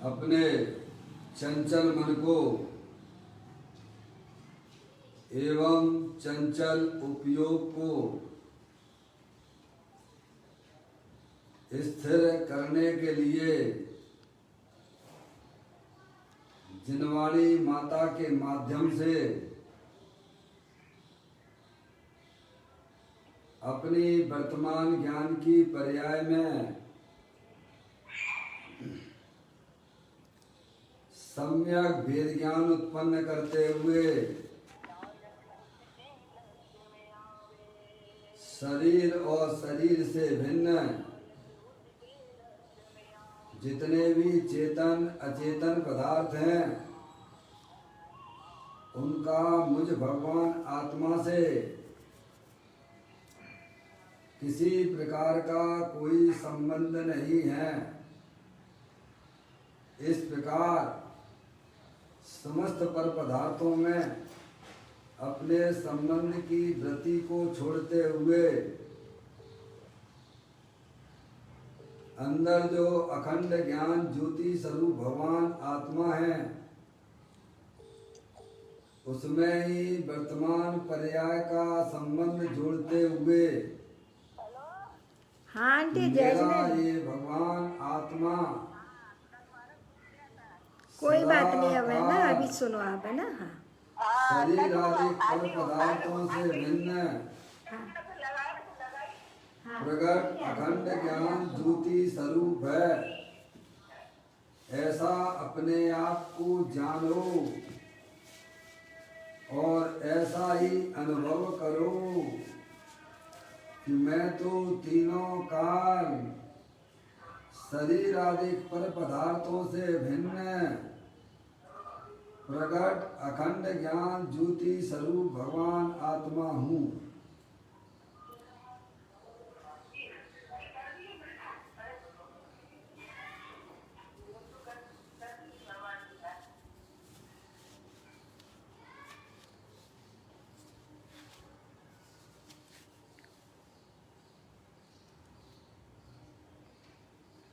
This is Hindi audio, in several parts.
अपने चंचल मन को एवं चंचल उपयोग को स्थिर करने के लिए जिनवाणी माता के माध्यम से अपनी वर्तमान ज्ञान की पर्याय में सम्यक भेद ज्ञान उत्पन्न करते हुए शरीर और शरीर से भिन्न जितने भी चेतन अचेतन पदार्थ हैं उनका मुझ भगवान आत्मा से किसी प्रकार का कोई संबंध नहीं है। इस प्रकार समस्त पर पदार्थों में अपने संबंध की वृत्ति को छोड़ते हुए अंदर जो अखंड ज्ञान ज्योति स्वरूप भगवान आत्मा है उसमें ही वर्तमान पर्याय का संबंध जोड़ते हुए हाँ आंटी मेरा ये भगवान आत्मा कोई बात नहीं है ना, अभी सुनो आप है ना। हाँ शरीर आदि फल पदार्थों से भिन्न प्रगट अखंड ज्ञान ज्योति स्वरूप है, ऐसा अपने आप को जानो और ऐसा ही अनुभव करो कि मैं तो तीनों काल शरीर आदि पर पदार्थों से भिन्न प्रगट अखंड ज्ञान ज्योति स्वरूप भगवान आत्मा हूँ।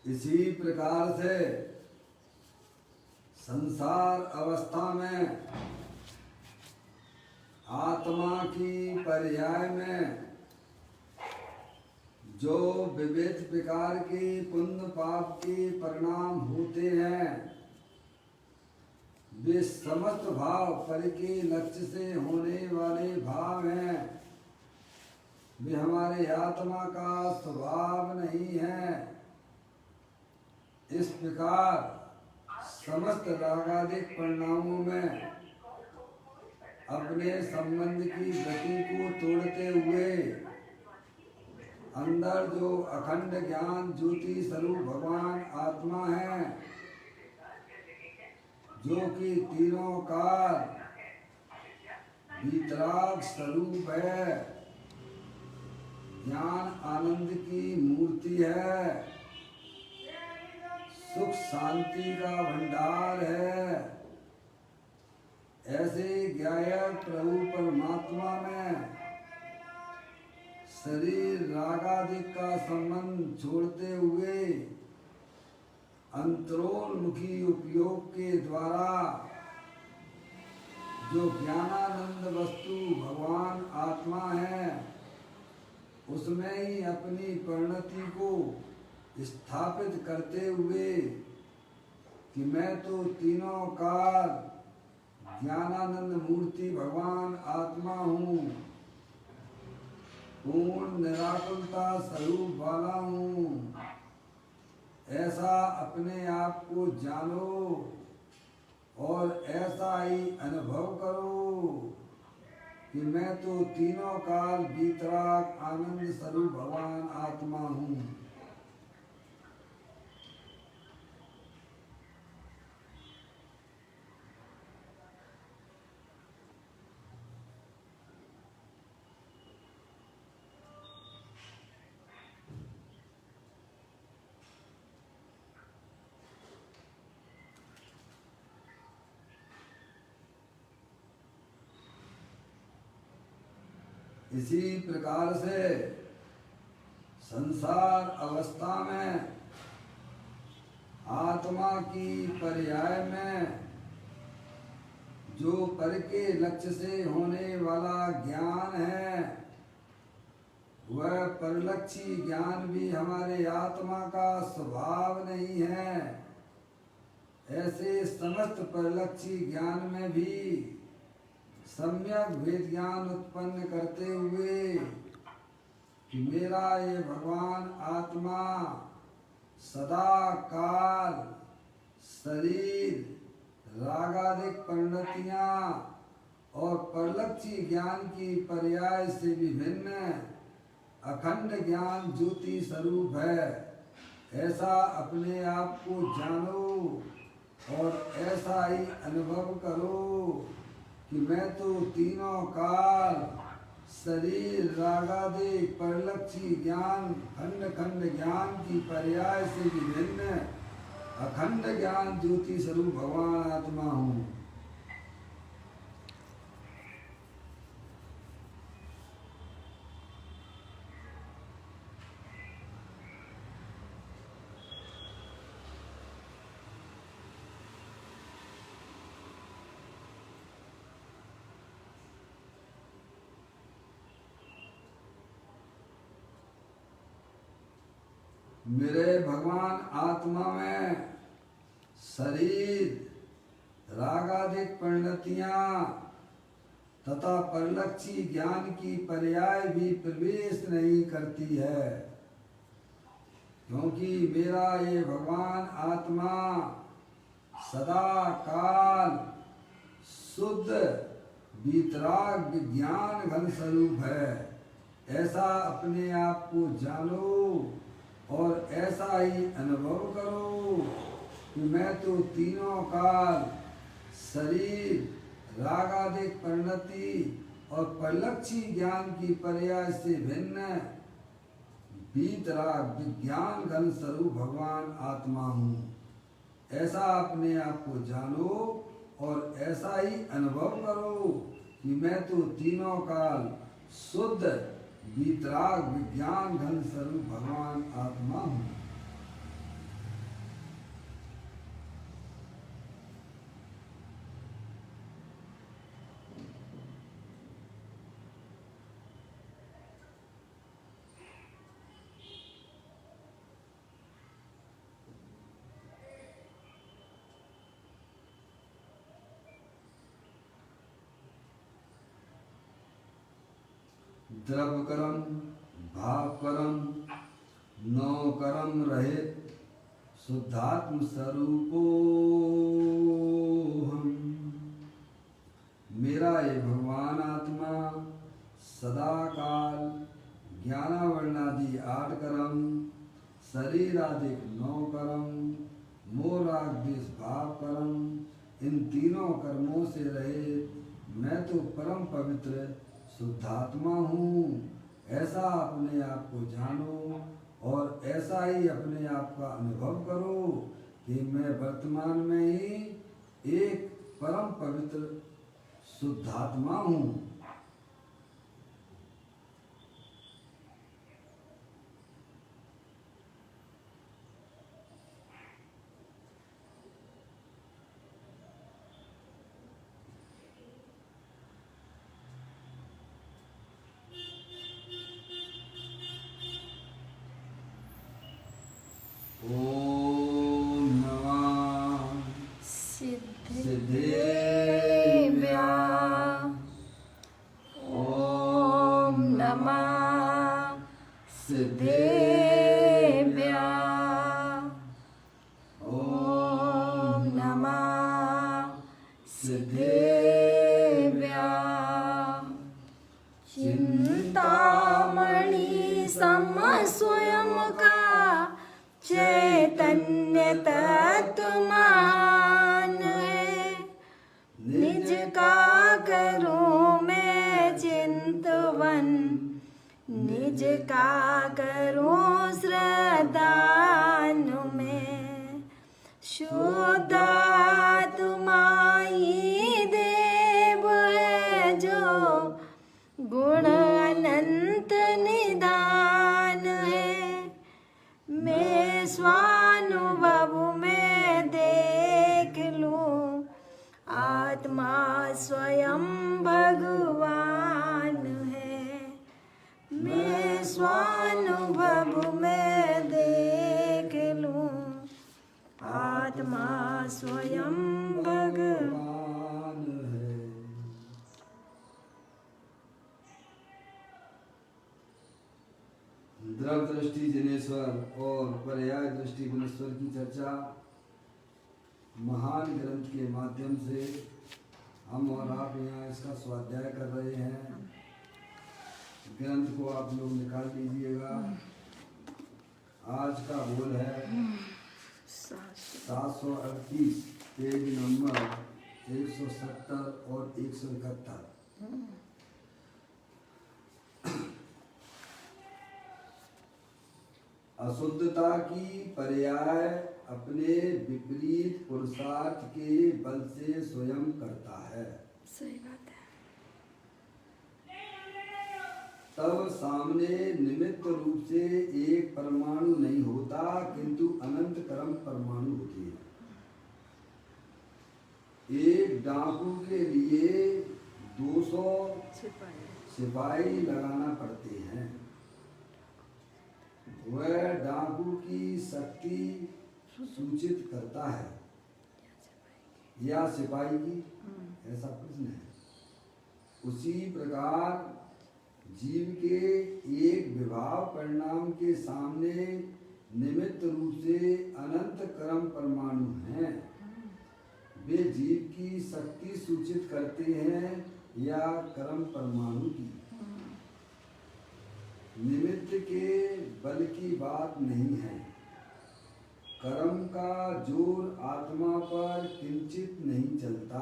इसी प्रकार से संसार अवस्था में आत्मा की पर्याय में जो विविध प्रकार की पुण्य पाप के परिणाम होते हैं वे समस्त भाव पर के लक्ष्य से होने वाले भाव हैं। वे हमारे आत्मा का स्वभाव नहीं है। इस प्रकार समस्त रागादिक परिणामों में अपने संबंध की गति को तोड़ते हुए अंदर जो अखंड ज्ञान ज्योति स्वरूप भगवान आत्मा है जो कि तीनों काल वितराग स्वरूप है, ज्ञान आनंद की मूर्ति है, सुख शांति का भंडार है, ऐसे ज्ञायक प्रभु परमात्मा में शरीर रागादिक का संबंध छोड़ते हुए अंतरोन्मुखी उपयोग के द्वारा जो ज्ञानानंद वस्तु भगवान आत्मा है उसमें ही अपनी परिणति को स्थापित करते हुए कि मैं तो तीनों काल ज्ञानानंद मूर्ति भगवान आत्मा हूँ, पूर्ण निराकुलता स्वरूप वाला हूँ, ऐसा अपने आप को जानो और ऐसा ही अनुभव करो कि मैं तो तीनों काल वितराग आनंद स्वरूप भगवान आत्मा हूँ। इसी प्रकार से संसार अवस्था में आत्मा की पर्याय में जो पर के लक्ष्य से होने वाला ज्ञान है, वह परलक्षी ज्ञान भी हमारे आत्मा का स्वभाव नहीं है। ऐसे समस्त परलक्षी ज्ञान में भी सम्यक भेद ज्ञान उत्पन्न करते हुए कि मेरा ये भगवान आत्मा सदा काल, शरीर, रागादिक परिणतियां और परलक्षी ज्ञान की पर्याय से विभिन्न अखंड ज्ञान ज्योति स्वरूप है, ऐसा अपने आप को जानो और ऐसा ही अनुभव करो कि मैं तो तीनों काल, शरीर, रागादिक परलक्षी ज्ञान, खंड खंड ज्ञान की पर्याय से विभिन्न अखंड ज्ञान ज्योति स्वरूप भगवान आत्मा हूँ। मेरे भगवान आत्मा में शरीर, रागादिक परिणतियां तथा परलक्षी ज्ञान की पर्याय भी प्रवेश नहीं करती है, क्योंकि मेरा ये भगवान आत्मा सदा काल शुद्ध वीतराग ज्ञान घन स्वरूप है। ऐसा अपने आप को जानो और ऐसा ही अनुभव करो कि मैं तो तीनों काल, शरीर, रागादिक परिणति और परलक्षी ज्ञान की पर्याय से भिन्न वीतराग विज्ञान घन स्वरूप भगवान आत्मा हूँ। ऐसा अपने आप को जानो और ऐसा ही अनुभव करो कि मैं तो तीनों काल शुद्ध वीतराग विज्ञान घन स्वरूप भगवान आत्मा हूँ। द्रव करम, भाव करम, नौ करम रहित शुद्धात्म स्वरूपो हम। मेरा ये भगवान आत्मा सदा काल, ज्ञानावर्णादि 8 कर्म, शरीर आदि 9 कर्म, मोराग्देश भाव कर्म, इन तीनों कर्मों से रहित मैं तो परम पवित्र शुद्धात्मा हूँ। ऐसा अपने आप को जानो और ऐसा ही अपने आप का अनुभव करो कि मैं वर्तमान में ही एक परम पवित्र शुद्धात्मा हूँ। स्वानुभव में स्वानुभव में देख लूं, आत्मा स्वयं भगवान है। द्रव दृष्टि जिनेश्वर और पर्याय दृष्टि गुणेश्वर की चर्चा महान ग्रंथ के माध्यम से हम और आप यहाँ इसका स्वाध्याय कर रहे हैं। ग्रंथ को आप लोग निकाल लीजिएगा। आज का बोल है 738, पेज नंबर 170 और 171। अशुद्धता की पर्याय अपने विपरीत पुरुषार्थ के बल से स्वयं करता है। सही बात है। तब सामने निमित्त रूप से एक परमाणु नहीं होता, किंतु अनंत कर्म परमाणु होते हैं। एक डाकू के लिए 200 सिपाही लगाना पड़ते हैं। वह डाकू की शक्ति सूचित करता है या सिपाही की, ऐसा प्रश्न है। उसी प्रकार जीव के एक विभाव परिणाम के सामने निमित्त रूप से अनंत कर्म परमाणु हैं। वे जीव की शक्ति सूचित करते हैं या कर्म परमाणु की। निमित्त के बल की बात नहीं है। कर्म का जोर आत्मा पर किंचित नहीं चलता।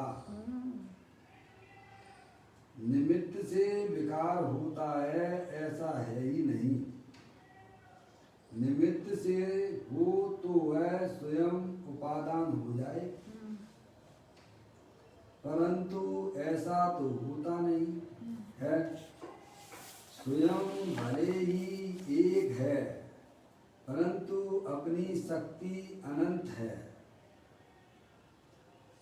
निमित्त से विकार होता है ऐसा है ही नहीं। निमित्त से हो तो वह स्वयं उपादान हो जाए, परंतु ऐसा तो होता नहीं है। स्वयं भले ही एक है, परंतु अपनी शक्ति अनंत है।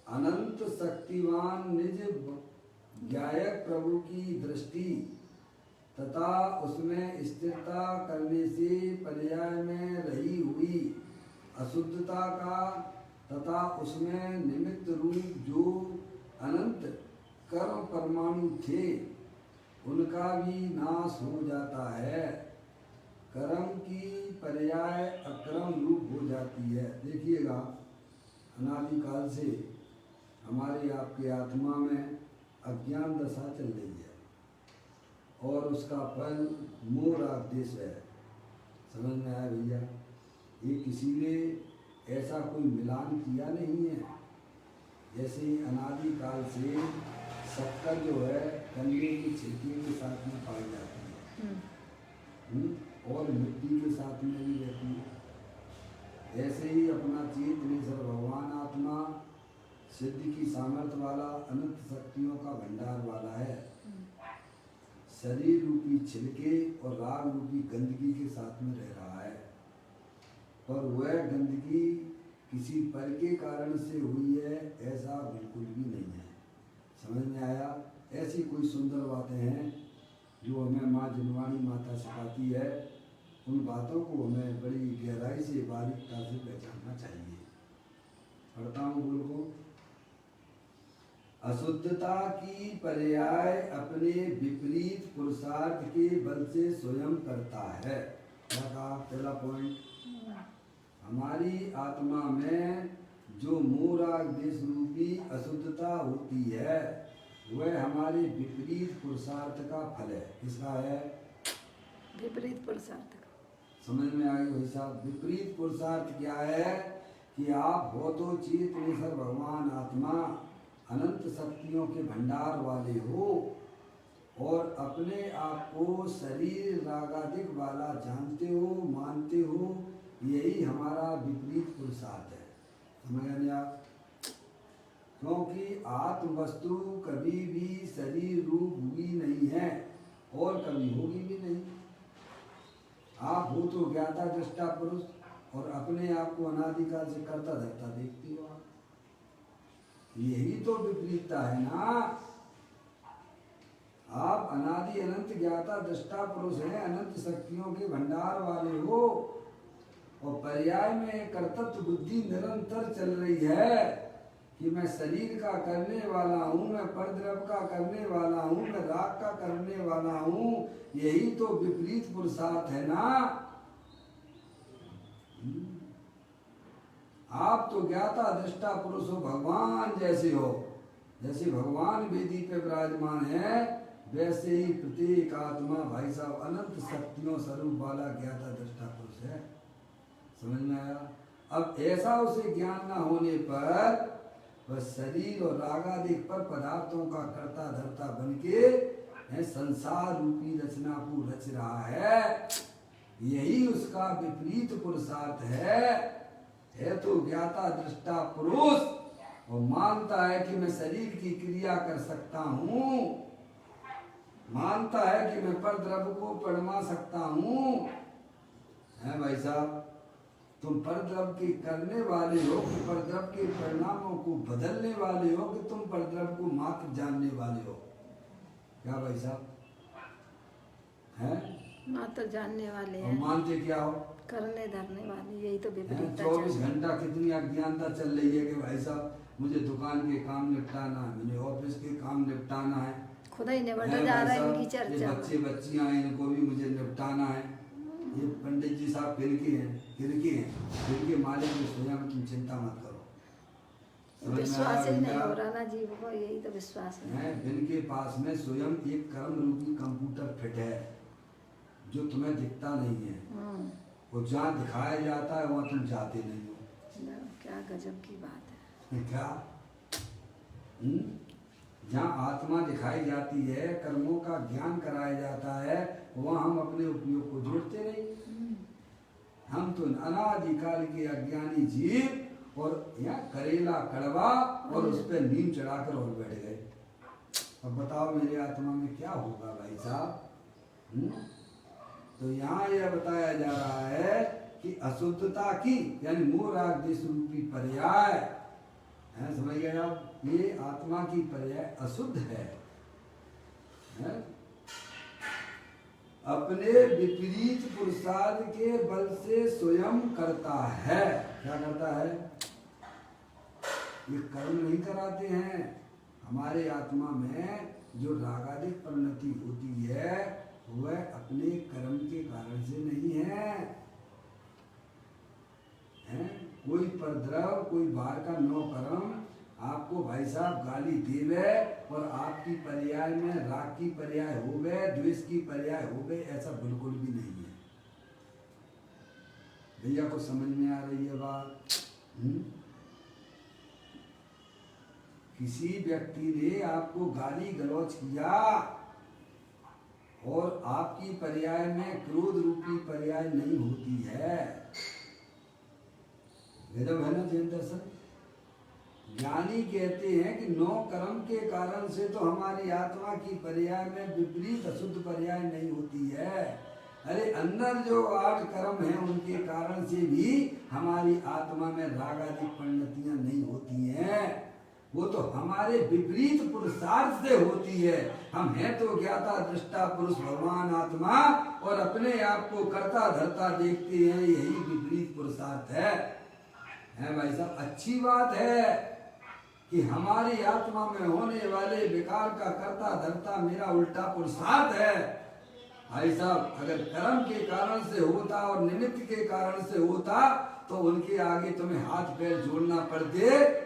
अनंत शक्तिवान निज ज्ञायक प्रभु की दृष्टि तथा उसमें स्थिरता करने से पर्याय में रही हुई अशुद्धता का तथा उसमें निमित्त रूप जो अनंत कर्म परमाणु थे उनका भी नाश हो जाता है। कर्म की पर्याय अक्रम रूप हो जाती है। देखिएगा, अनादिकाल से हमारे आपके आत्मा में अज्ञान दशा चल रही है और उसका फल मोह राग देश है। समझ में आया भैया? ये किसी ने ऐसा कोई मिलान किया नहीं है। जैसे अनादिकाल से शक्कर जो है गन्ने की छिलके के साथ में पाई जाती है और मिट्टी के साथ में भी रहती है। ऐसे ही अपना चेतनेश्वर भगवान आत्मा सिद्धि की सामर्थ्य वाला अनंत शक्तियों का भंडार वाला है। शरीर रूपी छिलके और राग रूपी गंदगी के साथ में रह रहा है, पर वह गंदगी किसी पर के कारण से हुई है ऐसा बिल्कुल भी नहीं है। समझ में आया? ऐसी कोई सुंदर बातें हैं जो हमें माँ जनवाणी माता सिखाती है। उन बातों को हमें बड़ी गहराई से बारीकता से पहचानना चाहिए। पढ़ता हूँ बोल को। अशुद्धता की पर्याय अपने विपरीत पुरुषार्थ के बल से स्वयं करता है। क्या कहा? पहला पॉइंट, हमारी आत्मा में जो मोह राग देश रूपी अशुद्धता होती है वह हमारे विपरीत पुरुषार्थ का फल है। किसका है? विपरीत पुरुषार्थ का। समझ में आ गया भाई साहब? विपरीत पुरुषार्थ क्या है कि आप हो तो चेतनेश्वर भगवान आत्मा अनंत शक्तियों के भंडार वाले हो और अपने आप को शरीर रागादिक वाला जानते हो, मानते हो। यही हमारा विपरीत पुरुषार्थ है। समझ गए आप? क्योंकि आत्म वस्तु कभी भी शरीर रूप हुई नहीं है और कभी होगी भी नहीं। आप हो तो ज्ञाता दृष्टा पुरुष और अपने आप को अनादिकाल से करता धरता देखती हो आप। यही तो विपरीतता है ना। आप अनादि अनंत ज्ञाता दृष्टा पुरुष हैं, अनंत शक्तियों के भंडार वाले हो, और पर्याय में कर्तव्य बुद्धि निरंतर चल रही है कि मैं शरीर का करने वाला हूँ, मैं परद्रव्य का करने वाला हूँ, मैं राग का करने वाला हूँ। यही तो विपरीत पुरुषार्थ है ना। आप तो ज्ञाता दृष्टा पुरुष हो, भगवान जैसे हो। जैसे भगवान वेदी पे विराजमान है, वैसे ही प्रत्येक आत्मा भाई साहब अनंत शक्तियों स्वरूप वाला ज्ञाता दृष्टा पुरुष है। समझ में आया? अब ऐसा उसे ज्ञान ना होने पर वह शरीर और रागादि पर पदार्थों का कर्ता धर्ता बन के संसार रूपी रचना को रच रहा है। यही उसका विपरीत पुरुषार्थ है तो ज्ञाता दृष्टा पुरुष, और मानता है कि मैं शरीर की क्रिया कर सकता हूँ, मानता है कि मैं परद्रव्य को परमा सकता हूँ। है भाई साहब, तुम परद्रव्य के करने वाले हो कि परद्रव्य के परिणामों को बदलने वाले हो, कि तुम परद्रव्य को मात्र जानने वाले हो? क्या भाई साहब हैं? मात्र जानने वाले और हैं, मानते क्या हो? करने धरने वाले। यही तो विपरीत 24 घंटा कितनी अज्ञानता चल रही है कि भाई साहब मुझे दुकान के काम निपटाना है, मुझे ऑफिस के काम निपटाना है, खुदा ही निपटा जा रहा है इनकी ये चर्चा। बच्चे बच्चियां हैं, इनको भी मुझे निपटाना है। ये पंडित जी साहब फिरके मालिक की सोया में तुम चिंता मत करो। विश्वास ही नहीं हो रहा ना जीव को, यही तो विश्वास है। इनके पास में स्वयं एक कर्म रूपी कंप्यूटर फिट है जो तुम्हें दिखता नहीं है। वो जहाँ दिखाया जाता है वहाँ तुम जाते नहीं हो। क्या गजब की बात है। क्या? जहाँ आत्मा दिखाई जाती है, कर्मों का ज्ञान कराया जाता है, वहाँ हम अपने उपयोग को जोड़ते नहीं। हम तो अनादिकाल के अज्ञानी जीव, और यहाँ करेला कड़वा और उस पर नीम चढ़ाकर और बैठ गए। अब बताओ मेरे आत्मा में क्या होगा भाई साहब? तो यहाँ यह बताया जा रहा है कि अशुद्धता की यानी मोह राग देश रूपी पर्याय है, समझ गए आप? ये आत्मा की पर्याय अशुद्ध है? अपने विपरीत पुरुषार्थ के बल से स्वयं करता है। क्या करता है? ये कर्म नहीं कराते हैं। हमारे आत्मा में जो रागादिक परिणति होती है वह अपने कर्म के कारण से नहीं है, हैं? कोई परद्रव, कोई बाहर का नौ कर्म आपको भाई साहब गाली देवे और आपकी पर्याय में राग की पर्याय हो गए, द्वेष की पर्याय हो गए, ऐसा बिल्कुल भी नहीं है। भैया को समझ में आ रही है बात? किसी व्यक्ति ने आपको गाली गलौज किया और आपकी पर्याय में क्रोध रूपी पर्याय नहीं होती है, गजब है ना जैन दर्शन। ज्ञानी कहते हैं कि नौ कर्म के कारण से तो हमारी आत्मा की पर्याय में विपरीत अशुद्ध पर्याय नहीं होती है। अरे अंदर जो 8 कर्म हैं उनके कारण से भी हमारी आत्मा में राग आदि परिणतियां नहीं होती हैं। वो तो हमारे विपरीत पुरुषार्थ से होती है। हम हैं तो ज्ञाता दृष्टा पुरुष भगवान आत्मा, और अपने आप को करता धरता देखते हैं, यही विपरीत पुरुषार्थ है भाई साहब। अच्छी बात है कि हमारी आत्मा में होने वाले विकार का करता धरता मेरा उल्टा पुरुषार्थ है भाई साहब। अगर कर्म के कारण से होता और निमित्त के कारण से होता तो उनके आगे तुम्हें हाथ पैर जोड़ना पड़ते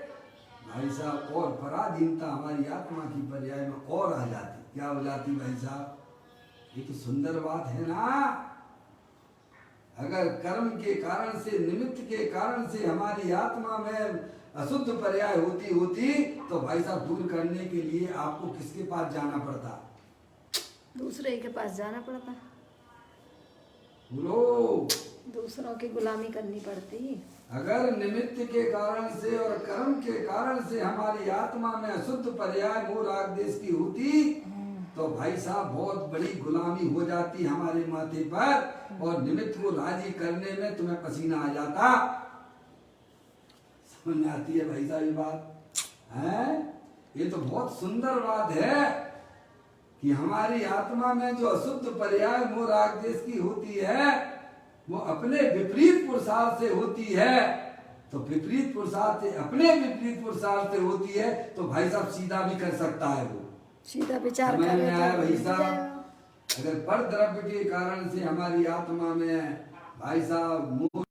भाई साहब, और पराधीनता हमारी आत्मा की पर्याय में और आ जाती। क्या हो जाती भाई साहब? ये तो सुंदर बात है ना। अगर कर्म के कारण से, निमित्त के कारण से हमारी आत्मा में अशुद्ध पर्याय होती तो भाई साहब दूर करने के लिए आपको किसके पास जाना पड़ता? दूसरे के पास जाना पड़ता। बोलो, दूसरों की गुलामी करनी पड़ती। अगर निमित्त के कारण से और कर्म के कारण से हमारी आत्मा में अशुद्ध पर्याय मोह राग देश की होती तो भाई साहब बहुत बड़ी गुलामी हो जाती हमारे माथे पर, और निमित्त को राजी करने में तुम्हें पसीना आ जाता। समझ में आती है भाई साहब ये बात? है ये तो बहुत सुंदर बात है। कि हमारी आत्मा में जो अशुद्ध पर्याय मोह राग देश की होती है वो अपने विपरीत पुरुषार्थ से होती है। तो विपरीत पुरुषार्थ से अपने विपरीत पुरुषार्थ से होती है तो भाई साहब सीधा भी कर सकता है वो। सीधा विचार समझ करे में आया तो भाई मिल साहब? जाएगा। अगर पर द्रव्य के कारण से हमारी आत्मा में भाई साहब मोह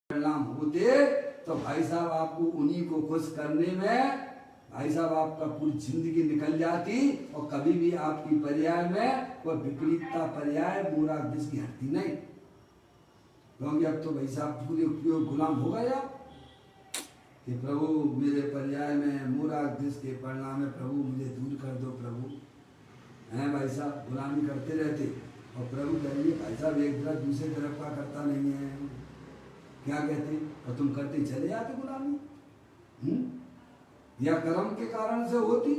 परिणाम होते तो भाई साहब आपको उन्हीं को खुश करने में भाई साहब आपका पूरी जिंदगी निकल जाती और कभी भी आपकी पर्याय में कोई विपरीतता पर्याय बुरा दिश की हटती नहीं। क्योंकि अब तो भाई साहब पूरे उपयोग गुलाम हो गया कि प्रभु मेरे पर्याय में मूरा दिश के परिणाम में प्रभु मुझे दूर कर दो प्रभु। हैं भाई साहब गुलामी करते रहते और प्रभु कहेंगे भाई साहब एक तरफ दूसरे तरफ का करता नहीं है। क्या कहते और तुम करते चले जाते गुलामी। या कर्म के कारण से होती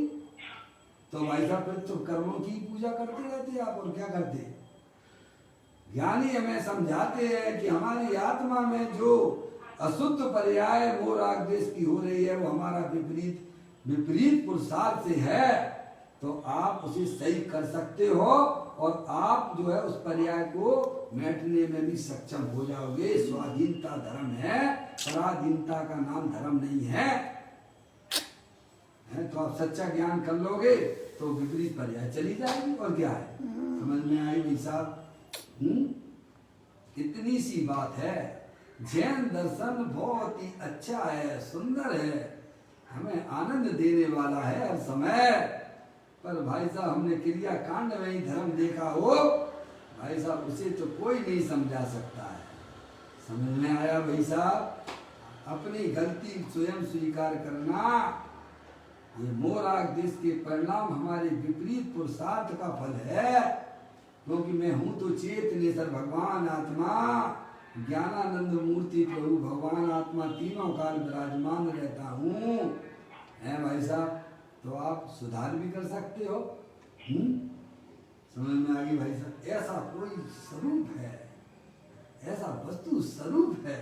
तो भाई साहब फिर तो कर्मों की पूजा करते रहते आप और क्या करते। ज्ञानी हमें समझाते हैं कि हमारी आत्मा में जो अशुद्ध पर्याय मोह राग देश की हो रही है वो हमारा विपरीत पुरुषार्थ से है। तो आप उसे सही कर सकते हो और आप जो है उस पर्याय को मिटने में भी सक्षम हो जाओगे। स्वाधीनता धर्म है, पराधीनता का नाम धर्म नहीं है। तो आप सच्चा ज्ञान कर लोगे तो विपरीत पर्याय चली जाएगी और क्या है। समझ में आई भाई साहब? इतनी सी बात है। जैन दर्शन बहुत ही अच्छा है, सुंदर है, हमें आनंद देने वाला है हर समय। पर भाई साहब हमने क्रिया कांड में ही धर्म देखा हो भाई साहब उसे तो कोई नहीं समझा सकता है। समझ में आया भाई साहब? अपनी गलती स्वयं स्वीकार करना, ये मोह राग देश के परिणाम हमारे विपरीत पुरुषार्थ का फल है। क्योंकि मैं हूं तो चेतनेश्वर भगवान आत्मा, ज्ञानानंद मूर्ति प्रभु भगवान आत्मा तीनों काल विराजमान रहता हूँ। है भाई साहब? तो आप सुधार भी कर सकते हो। समझ में आ गई भाई साहब? ऐसा कोई स्वरूप है, ऐसा वस्तु स्वरूप है।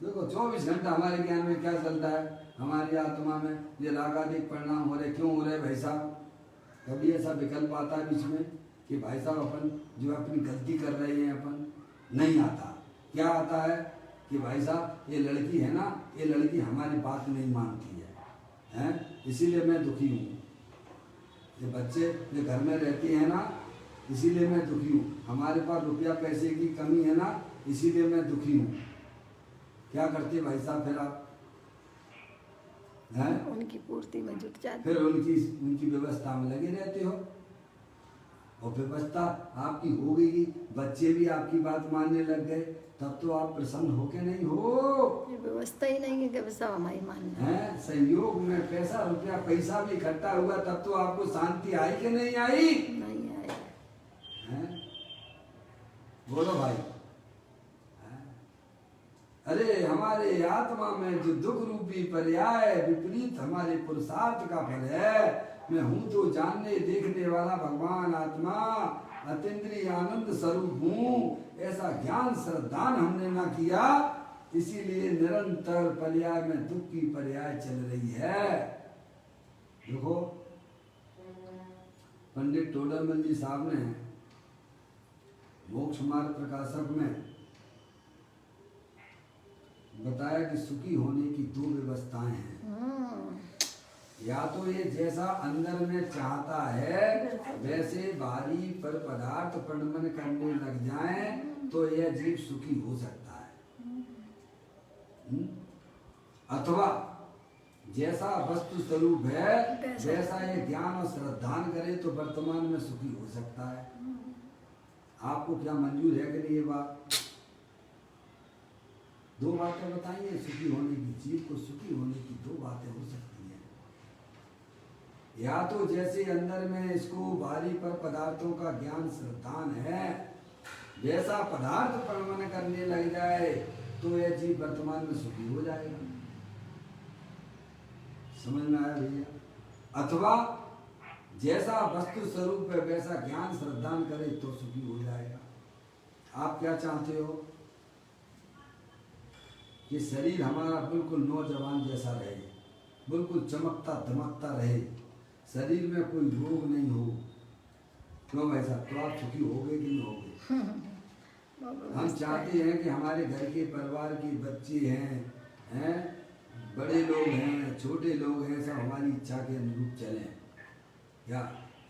देखो 24 घंटा हमारे ज्ञान में क्या चलता है, हमारी आत्मा में ये रागादिक परिणाम हो रहे। क्यों हो रहे भाई साहब? कभी ऐसा विकल्प आता है बीच में कि भाई साहब अपन जो अपनी गलती कर रहे हैं अपन नहीं आता। क्या आता है कि भाई साहब ये लड़की है ना, ये लड़की हमारी बात नहीं मानती है, इसीलिए मैं दुखी हूँ। ये बच्चे जो घर में रहती हैं ना, इसीलिए मैं दुखी हूँ। हमारे पास रुपया पैसे की कमी है ना, इसीलिए मैं दुखी हूँ। क्या करते भाई साहब फिर आप? हैं? उनकी पूर्ति में जुट जाते, फिर उनकी व्यवस्था में लगे रहते हो और व्यवस्था आपकी हो गई, बच्चे भी आपकी बात मानने लग गए, तब तो आप प्रसन्न हो के नहीं हो। ये व्यवस्था ही नहीं है कि सब हमारी मानना है। संयोग में पैसा रुपया पैसा भी इकट्ठा हुआ तब तो आपको शांति आई कि नहीं आई? नहीं आया है? बोलो भाई। अरे हमारे आत्मा में जो दुख रूपी पर्याय विपरीत हमारे पुरुषार्थ का फल है। मैं हूं तो जानने देखने वाला भगवान आत्मा अतीन्द्रिय आनंद स्वरूप हूँ। ऐसा ज्ञान श्रद्धान हमने ना किया, इसीलिए निरंतर पर्याय में दुख की पर्याय चल रही है। देखो पंडित टोडरमल जी साहब ने मोक्ष मार्ग प्रकाशक में बताया कि सुखी होने की दो व्यवस्थाएं हैं। या तो ये जैसा अंदर में चाहता है वैसे बाहरी पर पदार्थ प्रगमन करने लग जाए तो यह जीव सुखी हो सकता है। अथवा जैसा वस्तु स्वरूप है वैसा ये ज्ञान और श्रद्धान करे तो वर्तमान में सुखी हो सकता है। आपको क्या मंजूर है कि नहीं? ये बात दो बातें बताइए सुखी होने की, जीव को सुखी होने की दो बातें हो सकती हैं। या तो जैसे अंदर में इसको बाहरी पर पदार्थों का ज्ञान श्रद्धान है वैसा पदार्थ प्रगमन करने लग जाए तो यह जीव वर्तमान में सुखी हो जाएगा। समझ में आया भैया? अथवा जैसा वस्तु स्वरूप है वैसा ज्ञान श्रद्धान करे तो सुखी हो जाएगा। आप क्या चाहते हो? कि शरीर हमारा बिल्कुल नौजवान जैसा रहे, बिल्कुल चमकता धमकता रहे, शरीर में कोई रोग नहीं हो। क्यों भाई साहब, तो आप सुखी होगे कि नहीं होगे? हम चाहते हैं कि हमारे घर के परिवार के बच्चे हैं, बड़े लोग हैं, छोटे लोग हैं, सब हमारी इच्छा के अनुरूप चलें। क्या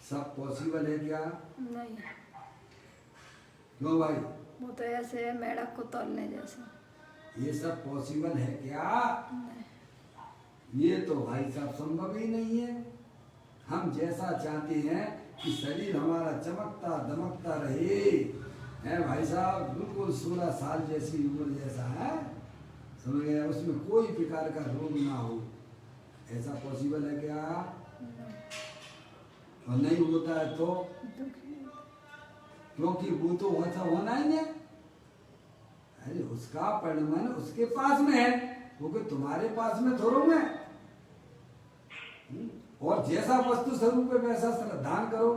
सब पॉसिबल है क्या? नहीं, क्यों भाई? वो तो ऐसे है मेढक को तोलने जैसा। ये सब पॉसिबल है क्या? ये तो भाई साहब संभव ही नहीं है। हम जैसा चाहते हैं कि शरीर हमारा चमकता दमकता रहे, है भाई साहब, बिल्कुल 16 साल जैसी उम्र जैसा है, समझ गए, उसमें कोई प्रकार का रोग ना हो। ऐसा पॉसिबल है क्या? और नहीं होता है तो क्योंकि वो तो वैसा होना ही है। अरे उसका परिणाम उसके पास में है, क्योंकि तुम्हारे पास में थोड़ा है। और जैसा वस्तु स्वरूप है वैसा श्रद्धान करो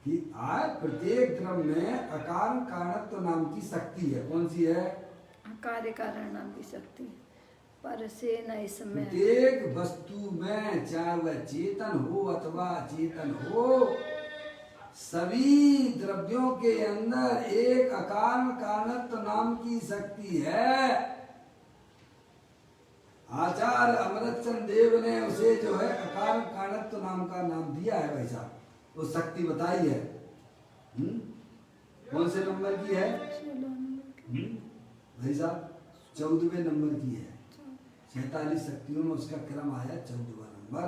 कि आज प्रत्येक द्रव्य में अकारण कारणत्व नाम की शक्ति है। कौन सी है? कार्य कारण नाम की शक्ति। पर से न इसमें प्रत्येक वस्तु में, चाहे वह चेतन हो अथवा अचेतन हो, सभी द्रव्यों के अंदर एक अकारण कारणत्व नाम की शक्ति है। आचार्य अमृतचंद देव ने उसे जो है अकारण कारणत्व नाम का नाम दिया है। भाई साहब वो शक्ति बताई है। कौन से नंबर की है? भाई साहब 14वें नंबर की है। 46 शक्तियों में उसका क्रम आया 14वां नंबर।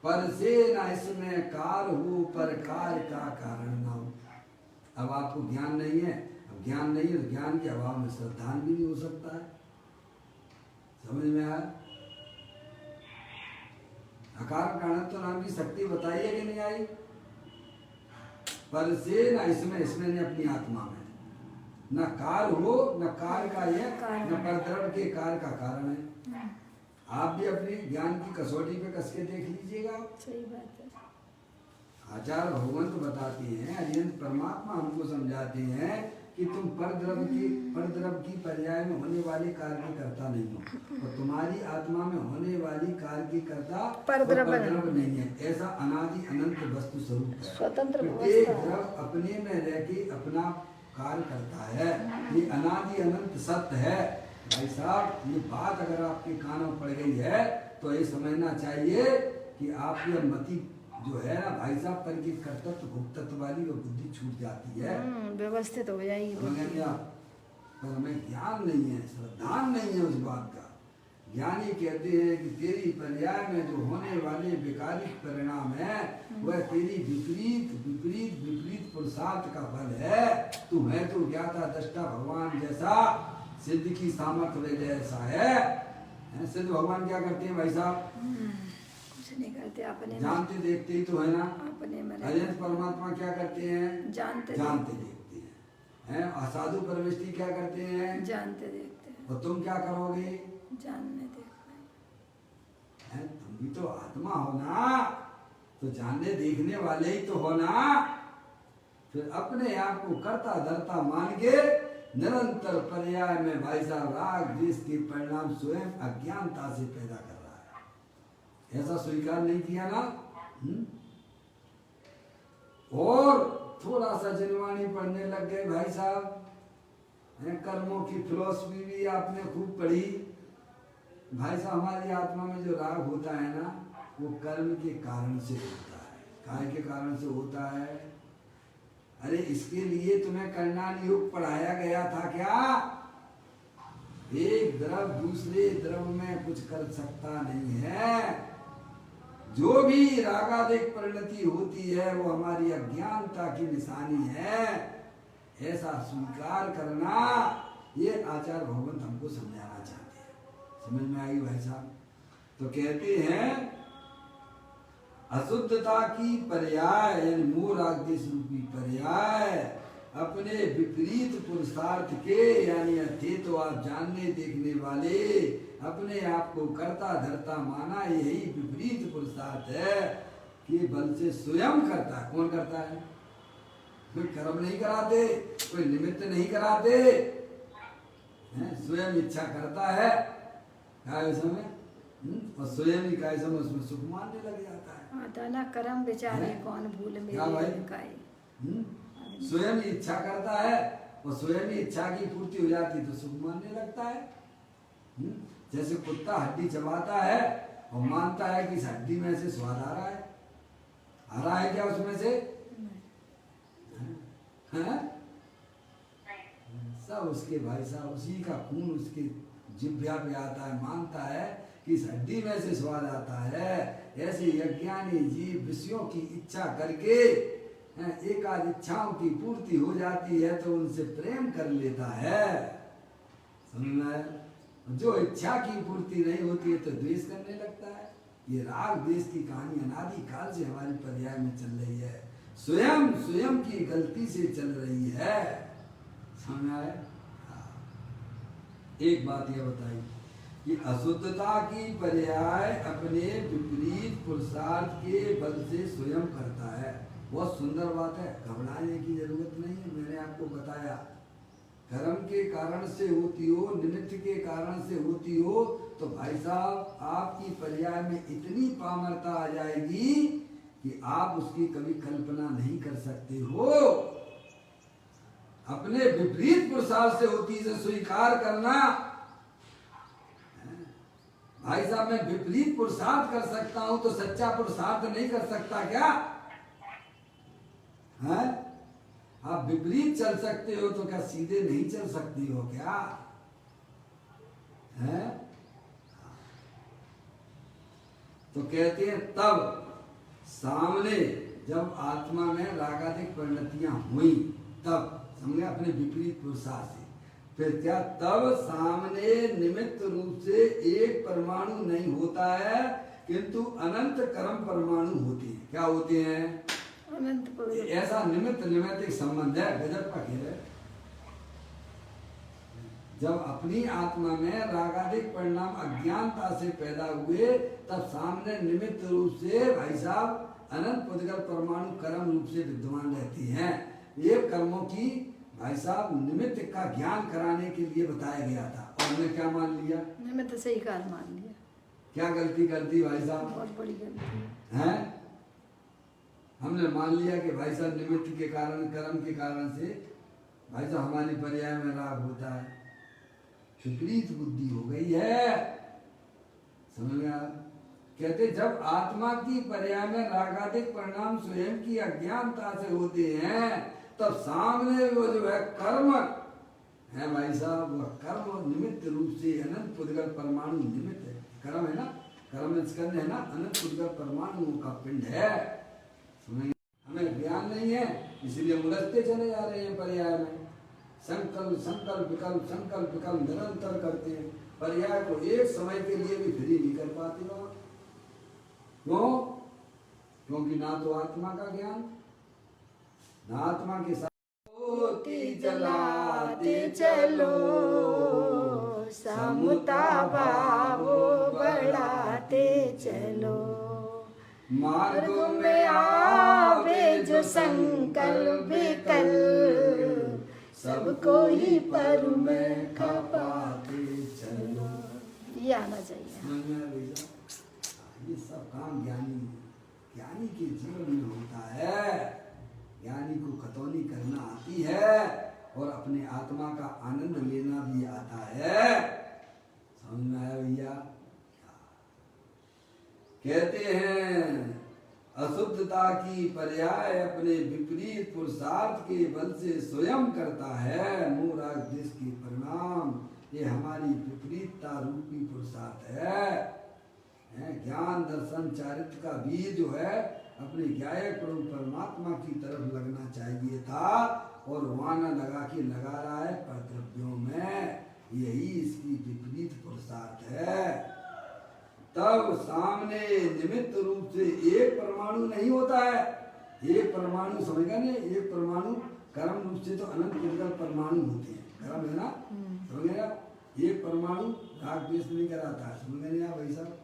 पर से न इसमें कार हो, पर कार्य का कारण ना हो। अब आपको ज्ञान नहीं है, अब ज्ञान नहीं है तो ज्ञान के अभाव में श्रद्धान भी नहीं हो सकता है। समझ में आया? अकार कारणत्व नाम की शक्ति बताई है कि नहीं आई? पर से न इसमें ने अपनी आत्मा में न काल हो, न काल का ये, न परद्रव्य के काल का कारण है। आप भी अपनी ज्ञान की कसौटी पे कस के देख लीजिएगा। सही बात है। आचार्य भगवंत बताते हैं, अरिहंत परमात्मा हमको समझाते हैं कि तुम परद्रव्य की पर्याय में होने वाले कार्य की कर्ता नहीं हो, और तुम्हारी आत्मा में होने वाली कार्य की कर्ता परद्रव्य नहीं है। ऐसा अनादि अनंत वस्तु स्वरूप है। स्वतंत्र प्रत्येक द्रव्य अपने में रह के अपना कार्य करता है। ये अनादि अनंत सत्य है। भाई साहब ये बात अगर आपके कानों पड़ गई है तो ये समझना चाहिए कि आपकी मति जो है ना भाई साहब पर की कर्तव्य भुक्तत्व वाली वो बुद्धि छूट जाती है, व्यवस्थित हो जाएगी। पर हमें ज्ञान नहीं है, श्रद्धान नहीं है उस बात का। ज्ञानी कहते हैं कि तेरी पर्याय में जो होने वाले विकारिक परिणाम है वह तेरी विपरीत विपरीत विपरीत पुरुषार्थ का फल है। तू है तो ज्ञाता दृष्टा भगवान जैसा, सिद्ध की सामर्थ्य जैसा है। सिद्ध भगवान क्या करते हैं भाई साहब? कुछ नहीं करते, अपने जानते देखते ही तो है ना। अपने में अरिहंत परमात्मा क्या करते हैं? जानते देखते हैं। असाधु परमेष्ठी क्या करते हैं? जानते देखते हैं। और तुम क्या करोगे? जानने देखते हैं। तुम भी तो आत्मा हो ना, तो जानने देखने वाले ही तो हो ना। फिर अपने आप को कर्ता धर्ता मान के निरंतर पर्याय में भाई साहब राग द्वेष के परिणाम स्वयं अज्ञानता से पैदा कर रहा है। ऐसा स्वीकार नहीं किया ना। और थोड़ा सा जनवाणी पढ़ने लग गए भाई साहब। कर्मों की फिलॉसफी भी आपने खूब पढ़ी। भाई साहब हमारी आत्मा में जो राग होता है ना वो कर्म के कारण से होता है। काय के कारण से होता है? अरे इसके लिए तुम्हें करणान योग पढ़ाया गया था क्या? एक द्रव्य दूसरे द्रव्य में कुछ कर सकता नहीं है। जो भी रागादिक परिणति होती है वो हमारी अज्ञानता की निशानी है। ऐसा स्वीकार करना ये आचार्य भगवंत हमको समझाना चाहते हैं। समझ में आई भाई साहब? तो कहते हैं अशुद्धता की पर्याय यानी मोराग्देश रूपी पर्याय अपने विपरीत पुरुषार्थ के यानी थे तो आप जानने देखने वाले अपने आप को कर्ता धर्ता माना, यही विपरीत पुरुषार्थ है कि बल से स्वयं करता है। कौन करता है? कोई कर्म नहीं कराते, कोई निमित्त नहीं कराते, स्वयं इच्छा करता है। क्या समय और स्वयं ही काय समय उसमें सुख मानने लग जाता है। हाँ तो ना कर्म बेचारे हैं? कौन भूल क्या भाई? मेरे काए। स्वयं ही इच्छा करता है और स्वयं ही इच्छा की पूर्ति हो जाती तो सुख मानने लगता है। जैसे कुत्ता हड्डी चबाता है और मानता है कि इस हड्डी में से स्वाद आ रहा है। आ रहा है क्या उसमें से? हैं? सब उसके भाई साहब उसी का खून उसके जिह्वा पे आता है, मानता है कि इस हड्डी में से स्वाद आता है। ऐसे अज्ञानी जीव विषयों की इच्छा करके एक आध इच्छाओं की पूर्ति हो जाती है तो उनसे प्रेम कर लेता है। समझ में आया? जो इच्छा की पूर्ति नहीं होती है तो द्वेष करने लगता है। ये राग द्वेष की कहानी अनादि काल से हमारी पर्याय में चल रही है। स्वयं की गलती से चल रही है। समझ में आया? एक बात यह बताई कि अशुद्धता की पर्याय अपने विपरीत पुरुषार्थ के बल से स्वयं करता है। बहुत सुंदर बात है, घबराने की जरूरत नहीं है। मैंने आपको बताया कर्म के कारण से होती हो, निमित्त के कारण से होती हो तो भाई साहब आपकी पर्याय में इतनी पामरता आ जाएगी कि आप उसकी कभी कल्पना नहीं कर सकते हो। अपने विपरीत पुरुषार्थ से होती है स्वीकार करना। भाई साहब मैं विपरीत पुरुषार्थ कर सकता हूं तो सच्चा पुरुषार्थ नहीं कर सकता क्या? है? आप विपरीत चल सकते हो तो क्या सीधे नहीं चल सकती हो क्या? है? तो कहते हैं तब सामने जब आत्मा में रागादिक परिणतियां हुई तब समझे अपने विपरीत पुरुषार्थ से फिर क्या तब सामने निमित्त रूप से एक परमाणु नहीं होता है किंतु अनंत कर्म परमाणु होते हैं। क्या होते हैं? अनंत। ऐसा निमित्त निमित्त संबंध है, गजब का खेल है। जब अपनी आत्मा में रागादिक परिणाम अज्ञानता से पैदा हुए तब सामने निमित्त रूप से भाई साहब अनंत पुद्गल परमाणु कर्म रूप से विद्यमान रहती हैं। ये कर्मों की भाई साहब निमित्त का ज्ञान कराने के लिए बताया गया था और हमने क्या मान लिया? निमित्त से ही कार मान लिया। क्या गलती कर दी भाई साहब? बहुत बड़ी गलती है। हमने मान लिया कि भाई साहब निमित्त के कारण कर्म के कारण से भाई साहब हमारी पर्याय में राग होता है। विपरीत बुद्धि हो गई है। समझ में आया? कहते जब आत्मा की पर्याय में रागादिक परिणाम स्वयं की अज्ञानता से होते हैं तब सामने वो जो है कर्म है भाई साहब वह कर्म निमित्त रूप से अनंत पुद्गल परमाणु निमित्त है। कर्म है ना, कर्म स्कंद है ना, अनंत पुद्गल परमाणुओं का पिंड है। हमें ज्ञान नहीं है इसलिए उलझते चले जा रहे हैं पर्याय में। संकल्प संकल्प विकल्प संकल्प विकल्प निरंतर करते हैं। पर्याय को एक समय के लिए भी फ्री नहीं कर पाते हो। क्यों? क्योंकि ना तो आत्मा का ज्ञान ना आत्मा के साथ जलाते चलो समता भाव बढ़ाते चलो। मार्ग में आवे जो संकल्प विकल्प सबको ही पर में खपाते चलो। ये आना चाहिए। समझ में आया भैया? ये सब काम ज्ञानी के जीवन में होता है। ज्ञानी को खतौनी करना आती है और अपने आत्मा का आनंद लेना भी आता है। समझ में आया भैया? कहते हैं अशुद्धता की पर्याय अपने विपरीत पुरुषार्थ के बल से स्वयं करता है। मोह राग द्वेष के परिणाम ये हमारी विपरीतता रूपी पुरुषार्थ है। ज्ञान दर्शन चारित्र का बीज जो है अपने ज्ञायक प्रभु परमात्मा की तरफ लगना चाहिए था और वहां न लगा के लगा रहा है परद्रव्यों में। यही इसकी विपरीत पुरुषार्थ है। तब सामने निमित्त रूप से एक परमाणु नहीं होता है। एक परमाणु समझेगा नहीं, एक परमाणु कर्म रूप से तो अनंत पुद्गल परमाणु होते हैं। कर्म है ना, समझेगा? एक परमाणु राग द्वेष नहीं कराता है। समझ नहीं आया भाई साहब?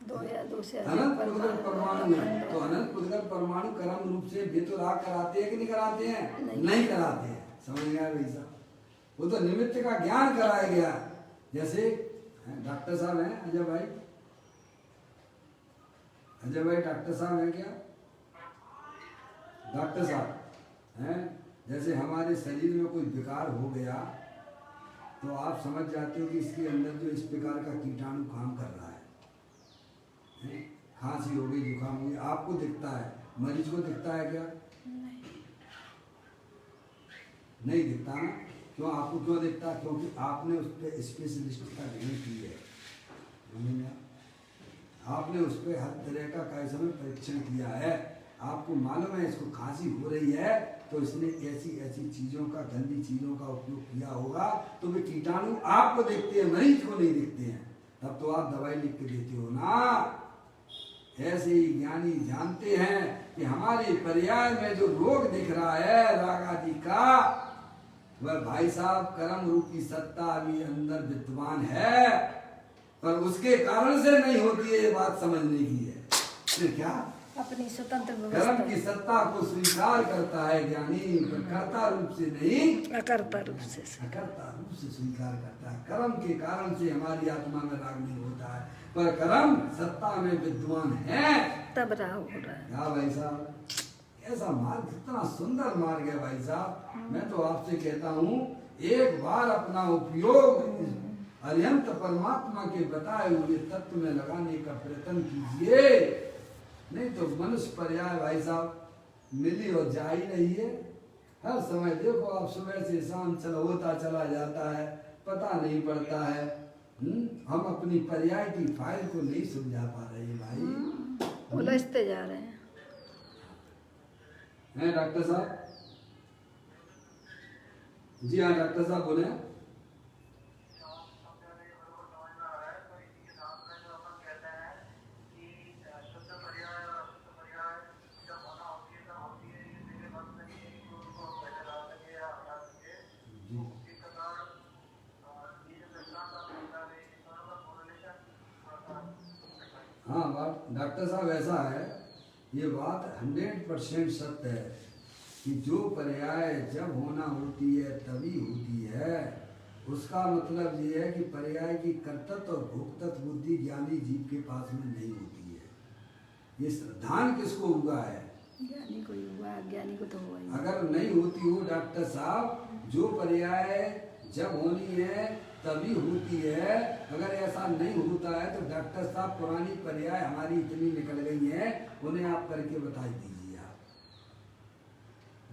अनंत पुद्गल परमाणु है तो अनंत पुद्गल परमाणु कर्म रूप से भी तो राग कराते हैं कि नहीं कराते हैं? नहीं कराते हैं। समझ में आया भाई साहब? वो तो निमित्त का ज्ञान कराया गया। जैसे डॉक्टर साहब हैं अजय भाई, अजय भाई डॉक्टर साहब हैं क्या? डॉक्टर साहब हैं? जैसे हमारे शरीर में कोई विकार हो गया तो आप समझ जाते हो कि इसके अंदर जो इस प्रकार का कीटाणु काम कर रहा है? खांसी हो गई, जुकाम हो गई, आपको दिखता है, मरीज को दिखता है क्या? नहीं दिखता ना। क्यों? आपको क्यों दिखता है? क्योंकि आपने उस पर स्पेशलिस्ट का अध्ययन की है, आपने उस पर हर तरह का कई समय परीक्षण किया है। आपको मालूम है इसको खांसी हो रही है तो इसने ऐसी ऐसी चीजों का, गंदी चीजों का उपयोग किया होगा, तो वे कीटाणु आपको देखते हैं, मरीज को नहीं देखते हैं। तब तो आप दवाई लिख के देते हो ना। ऐसे ही ज्ञानी जानते हैं कि हमारे पर्याय में जो रोग दिख रहा है राग आदि का, वह भाई साहब कर्म रूपी सत्ता अभी अंदर विद्यमान है, पर उसके कारण से नहीं होती है। ये बात समझने की है। फिर क्या? अपनी स्वतंत्र कर्म व्यवस्था, की सत्ता को स्वीकार करता है ज्ञानी, पर कर्ता रूप से नहीं, अकर्ता रूप से। अकर्ता रूप से स्वीकार करता है। कर्म के कारण से हमारी आत्मा में राग नहीं होता है, पर कर्म सत्ता में विद्वान है, तब राग हो रहा है। क्या भाई साहब? ऐसा मार्ग, कितना सुंदर मार्ग है भाई साहब। मैं तो आपसे कहता हूँ एक बार अपना उपयोग अरिहंत परमात्मा के बताए हुए तत्व में लगाने का प्रयत्न कीजिए, नहीं तो मनुष्य पर्याय भाई साहब मिली और जा ही नहीं है। हर समय देखो आप, सुबह से शाम चला होता चला जाता है, पता नहीं पड़ता है। हम अपनी पर्याय की फाइल को नहीं सुलझा पा रहे भाई, उलझते जा रहे हैं। हैं डॉक्टर साहब? जी हाँ डॉक्टर साहब बोले। हाँ बात डॉक्टर साहब ऐसा है, ये बात 100% सत्य है कि जो पर्याय जब होना होती है तभी होती है। उसका मतलब ये है कि पर्याय की कर्तृत्व और भोक्तत्व बुद्धि ज्ञानी जीव के पास में नहीं होती है। ये धान किसको हुआ है? ज्ञानी को ही हुआ, ज्ञानी को तो हुआ ही। अगर नहीं होती हो डॉक्टर साहब, जो पर्याय जब होनी है तभी होती है, अगर ऐसा नहीं होता है तो डॉक्टर साहब पुरानी पर्याय हमारी इतनी निकल गई हैं, उन्हें आप करके बता दीजिए। आप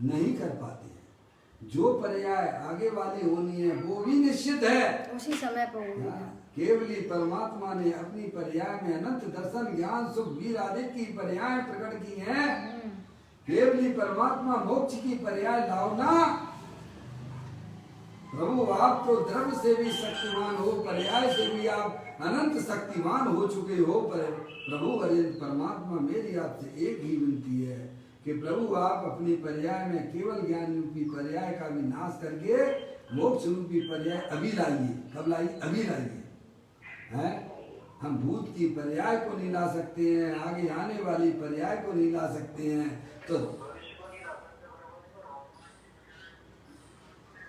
नहीं कर पाते हैं। जो पर्याय आगे वाली होनी है वो भी निश्चित है, उसी समय पर होगी। केवली परमात्मा ने अपनी पर्याय में अनंत दर्शन ज्ञान सुख वीर आदि की पर्याय प्रकट की हैं। केवली परमात्मा मोक्ष की पर्याय लाओ ना। प्रभु आप तो द्रव्य से भी शक्तिमान हो, पर्याय से भी आप अनंत शक्तिमान हो चुके हो। पर प्रभु अरे परमात्मा, मेरी आपसे एक ही विनती है कि प्रभु आप अपनी पर्याय में केवल ज्ञान रूपी पर्याय का विनाश करके मोक्ष रूपी पर्याय अभी लाइए। कब लाइए? अभी लाइए। हैं? हम भूत की पर्याय को नहीं ला सकते हैं, आगे आने वाली पर्याय को नहीं ला सकते हैं, तो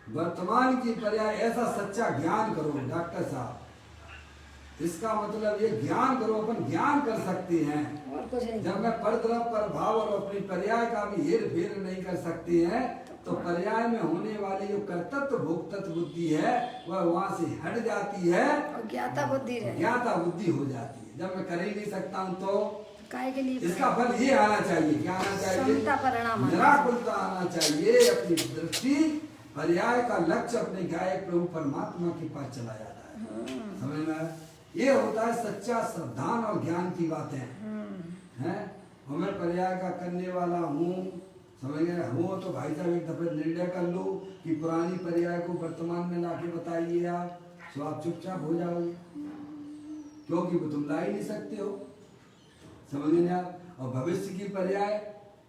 वर्तमान की पर्याय ऐसा सच्चा ज्ञान करो डॉक्टर साहब। इसका मतलब ये ज्ञान करो, अपन ज्ञान कर सकते हैं। और कुछ नहीं। जब मैं परद्रव पर भाव और अपनी पर्याय का भी हेर फेर नहीं कर सकते हैं, तो पर्याय में होने वाली जो कर्तृत्व भोक्तत्व बुद्धि है वह वहां से हट जाती है और ज्ञाता बुद्धि रहे। ज्ञाता बुद्धि हो जाती है। जब मैं कर ही नहीं सकता हूँ तो काय के लिए इसका फल ये आना चाहिए। क्या आना चाहिए? समता परिणाम। निराकुलता आना चाहिए। अपनी दृष्टि पर्याय का लक्ष्य अपने गायक प्रभु परमात्मा के पास चला जाता है। समझ में? ये होता है सच्चा श्रद्धान और ज्ञान की बातें हैं। और मैं पर्याय का करने वाला हूँ, समझ गए हो, तो भाई साहब एक दफे निर्णय कर लो कि पुरानी पर्याय को वर्तमान में लाके बताइए आप, तो आप चुपचाप हो जाओगे, क्योंकि वो तुम ला ही नहीं सकते हो। समझ गए आप? और भविष्य की पर्याय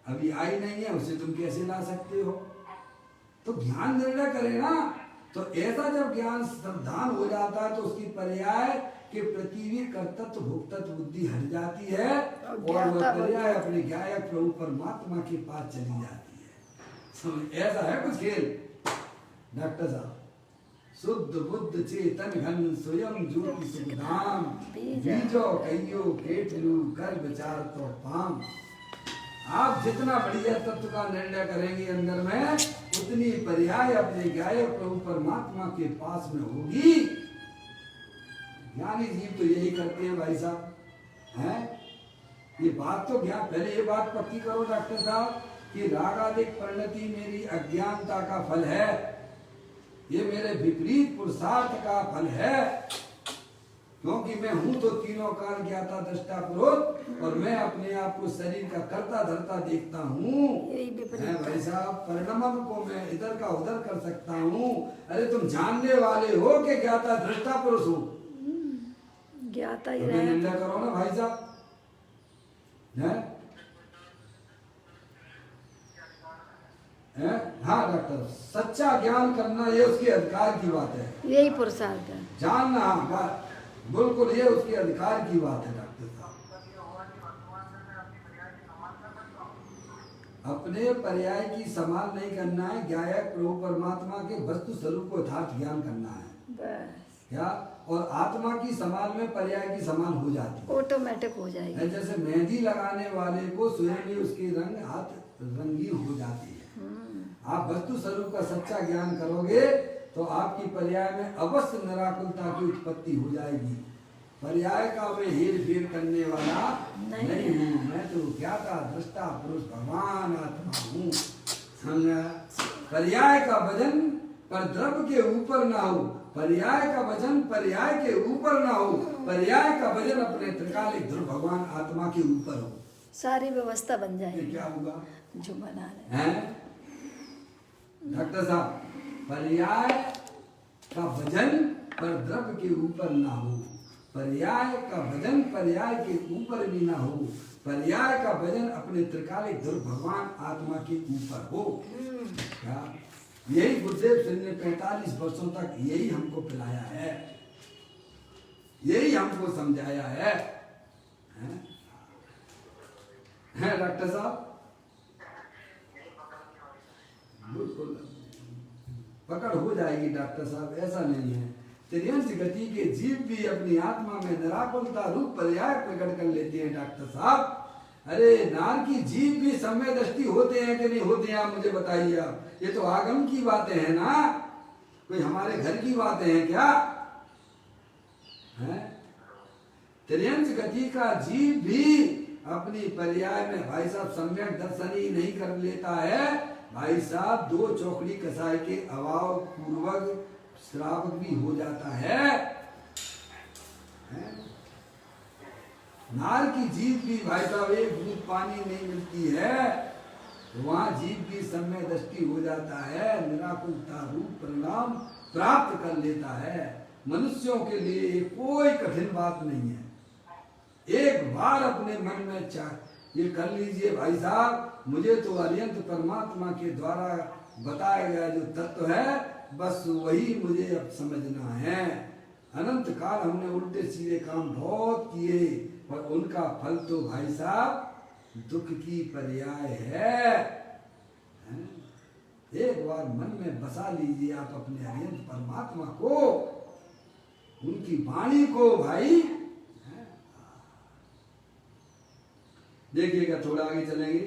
अभी आई नहीं है, उसे तुम कैसे ला सकते हो? तो ज्ञान निर्णय करे ना। तो ऐसा जब ज्ञान सावधान हो जाता है तो उसकी पर्याय के प्रति भी कर्तृत्व भोक्तत्व बुद्धि हट जाती है और वह पर्याय अपने गायक प्रभु परमात्मा के पास चली जाती है। समझ? ऐसा है कुछ खेल डॉक्टर साहब। शुद्ध बुद्ध चेतन घन स्वयं ज्योति सुखधाम बीजो कहियो केटलू कर विचार तो पाम। आप जितना बढ़िया तत्व का निर्णय करेंगे अंदर में, उतनी पर्याय अपने गायक प्रभु परमात्मा के पास में होगी। ज्ञानी जीव तो यही करते हैं भाई साहब, हैं? ये बात तो ज्ञान, पहले ये बात पक्की करो डॉक्टर साहब कि रागादिक परिणति मेरी अज्ञानता का फल है, ये मेरे विपरीत पुरुषार्थ का फल है, क्योंकि मैं हूं तो तीनों काल ज्ञाता दृष्टा पुरुष, और मैं अपने आप को शरीर का करता धरता देखता हूँ। भाई साहब परिणाम को मैं इधर का उधर कर सकता हूँ। अरे तुम जानने वाले हो कि ज्ञाता दृष्टा पुरुष हो, ज्ञाता ही निर्णय करो ना भाई साहब, हाँ डॉक्टर, सच्चा ज्ञान करना ये उसके अधिकार की बात है, यही पुरुषार्थ है, जानना बिल्कुल ये उसके अधिकार की बात है डॉक्टर साहब। अपने पर्याय की समान नहीं करना है, ज्ञायक प्रभु परमात्मा के वस्तु स्वरूप को यथार्थ ज्ञान करना है बस। क्या, और आत्मा की समान में पर्याय की समान हो जाती है, ऑटोमेटिक हो जाएगी। जैसे मेहंदी लगाने वाले को स्वयं ही उसकी रंग हाथ रंगीन हो जाती है। आप वस्तु स्वरूप का सच्चा ज्ञान करोगे तो आपकी पर्याय में अवश्य निराकुलता की उत्पत्ति हो जाएगी। पर्याय का मैं हेर फेर करने वाला नहीं हूँ, मैं तो ज्ञाता दृष्टा पुरुष भगवान आत्मा हूँ। समझा? पर्याय का वजन पर द्रव्य के ऊपर ना हो, पर्याय का वजन पर्याय के ऊपर ना हो, पर्याय का वजन अपने त्रिकालिक ध्रुव भगवान आत्मा के ऊपर हो, सारी व्यवस्था बन जाएगी। क्या होगा जो बना रहे हैं डॉक्टर साहब, पर्याय का वजन पर द्रव्य के ऊपर ना हो, पर्याय का वजन पर्याय के ऊपर भी ना हो, पर्याय का वजन अपने त्रिकालिक ध्रुव भगवान आत्मा के ऊपर हो। क्या यही गुरुदेव सिंह ने 45 वर्षों तक यही हमको पिलाया है, यही हमको समझाया है, हैं डॉक्टर साहब? बिल्कुल पकड़ हो जाएगी डॉक्टर साहब, ऐसा नहीं है। त्रियंश गति के जीव भी अपनी आत्मा में निराकुलता रूप पर्याय प्रकट कर लेते हैं डॉक्टर साहब। अरे नार की जीव भी समय दृष्टि होते हैं कि नहीं होते हैं, आप मुझे बताइए। आप ये तो आगम की बातें हैं ना, कोई हमारे घर की बातें हैं क्या? हैं? त्रियंश गति का जीव भी अपनी पर्याय में भाई साहब सम्यक दर्शन ही नहीं कर लेता है भाई साहब, 2 चौकड़ी कसाई के अभाव पूर्वक श्रावक भी हो जाता है। नार की जीव भी भाई साहब एक बूंद पानी नहीं मिलती है, वहां जीव की समय दृष्टि हो जाता है, निराकुलता रूप परिणाम प्राप्त कर लेता है। मनुष्यों के लिए कोई कठिन बात नहीं है, एक बार अपने मन में ये कर लीजिए भाई साहब, मुझे तो अरिहंत परमात्मा के द्वारा बताया गया जो तत्व है बस वही मुझे अब समझना है। अनंत काल हमने उल्टे सीधे काम बहुत किए, पर उनका फल तो भाई साहब दुख की पर्याय है। एक बार मन में बसा लीजिए आप अपने अरिहंत परमात्मा को, उनकी वाणी को भाई। देखिएगा थोड़ा आगे चलेंगे,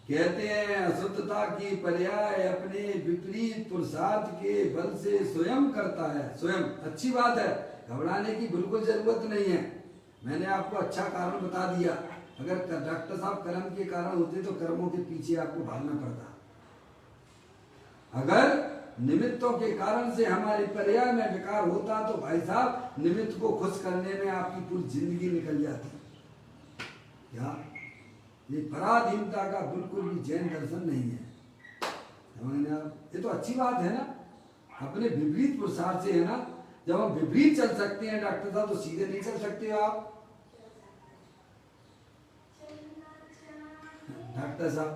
कहते हैं अशुद्धता की पर्याय अपने विपरीत पुरुषार्थ के बल से स्वयं करता है। स्वयं अच्छी बात है, घबराने की बिल्कुल जरूरत नहीं है। मैंने आपको अच्छा कारण बता दिया, अगर डॉक्टर साहब कर्म के कारण होते तो कर्मों के पीछे आपको भागना पड़ता। अगर निमित्तों के कारण से हमारी पर्याय में विकार होता तो भाई साहब निमित्त को खुश करने में आपकी पूरी जिंदगी निकल जाती। क्या ये पराधीनता का बिल्कुल भी जैन दर्शन नहीं है, समझने आप? ये तो अच्छी बात है ना, अपने विपरीत पुरुषार्थ से है ना। जब हम विपरीत चल सकते हैं डॉक्टर साहब तो सीधे नहीं चल सकते आप डॉक्टर साहब।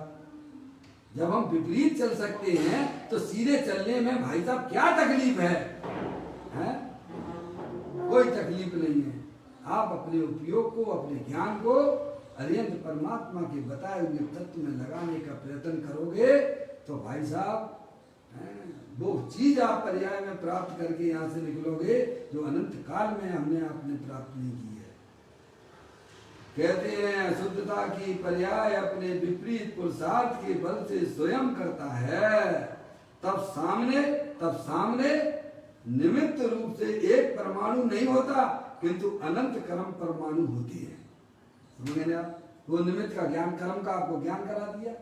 जब हम विपरीत चल सकते हैं तो सीधे चलने में भाई साहब क्या तकलीफ है? कोई तकलीफ नहीं है। आप अपने उपयोग को, अपने ज्ञान को अरिहंत परमात्मा के बताए हुए तत्व में लगाने का प्रयत्न करोगे तो भाई साहब वो चीज आप पर्याय में प्राप्त करके यहाँ से निकलोगे जो अनंत काल में हमने आपने प्राप्त नहीं की है। कहते हैं शुद्धता की पर्याय अपने विपरीत पुरुषार्थ के बल से स्वयं करता है, तब सामने निमित्त रूप से एक परमाणु नहीं होता, किंतु अनंत कर्म परमाणु होती है। समझ गए आप? वो निमित्त का ज्ञान, कर्म का आपको ज्ञान करा दिया।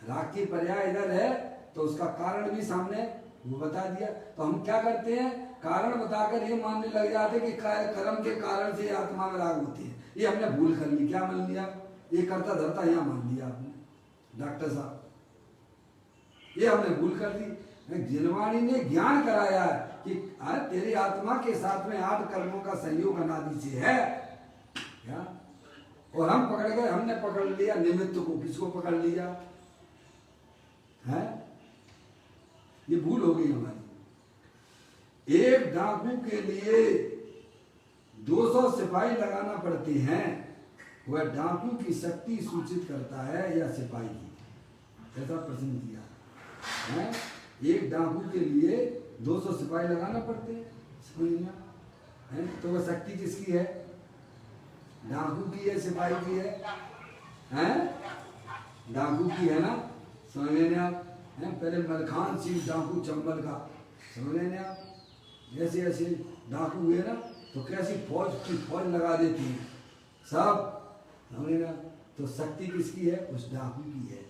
राग की पर्याय इधर है तो उसका कारण भी सामने वो बता दिया। तो हम क्या करते हैं, कारण बताकर ये मानने लग जाते कि कर्म के कारण से आत्मा में राग होती है। ये हमने भूल कर ली। क्या मान लिया? ये करता धरता यहाँ मान लिया आपने डॉक्टर साहब, ये हमने भूल कर दी। जिनवाणी ने ज्ञान कराया है कि तेरी आत्मा के साथ में 8 कर्मों का संयोग अनादि से है क्या? और हम पकड़ गए, हमने पकड़ लिया निमित्त को। किसको पकड़ लिया है? ये भूल हो गई हमारी। एक डाकू के लिए 200 सिपाही लगाना पड़ते हैं, वह डाकू की शक्ति सूचित करता है या सिपाही की? ऐसा प्रश्न किया है। एक डाकू के लिए 200 सिपाही लगाना पड़ते हैं, समझ में? तो वह शक्ति किसकी है? डाकू की है, सिपाही की है? डाकू की है ना? समझ लेने आप। पहले मलखान सिंह डाकू चंबल का, समझ लेने आप। जैसे ऐसे डाकू हुए ना तो कैसी फौज की फौज लगा देती है सब, समझ लेना। तो शक्ति किसकी है? उस डाकू की है।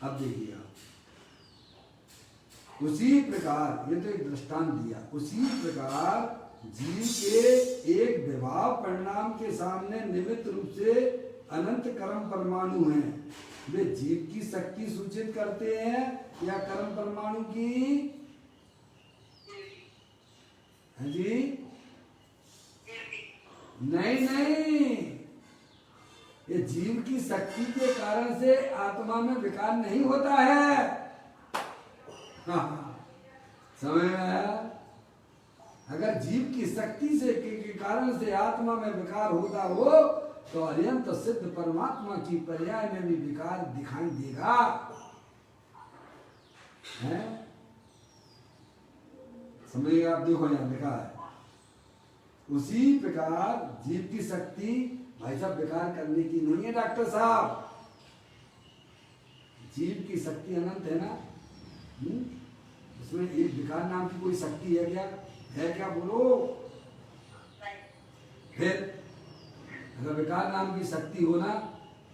अब देखिए आप, उसी प्रकार, ये तो एक दृष्टांत दिया, उसी प्रकार जीव के एक विभाव परिणाम के सामने निमित्त रूप से अनंत कर्म परमाणु हैं। वे जीव की शक्ति सूचित करते हैं या कर्म परमाणु की? है जी? नहीं, ये जीव की शक्ति के कारण से आत्मा में विकार नहीं होता है। हाँ, समझ में आया? अगर जीव की शक्ति से के कारण से आत्मा में विकार होता हो तो अत्यंत सिद्ध परमात्मा की पर्याय में भी विकार दिखाई देगा। है? समझिए आप, देखो यहां लिखा है उसी प्रकार जीव की शक्ति, भाई साहब विकार करने की नहीं है डॉक्टर साहब। जीव की शक्ति अनंत है ना? उसमें एक विकार नाम की कोई शक्ति है क्या? है क्या? बोलो। फिर अगर विकार नाम की शक्ति हो ना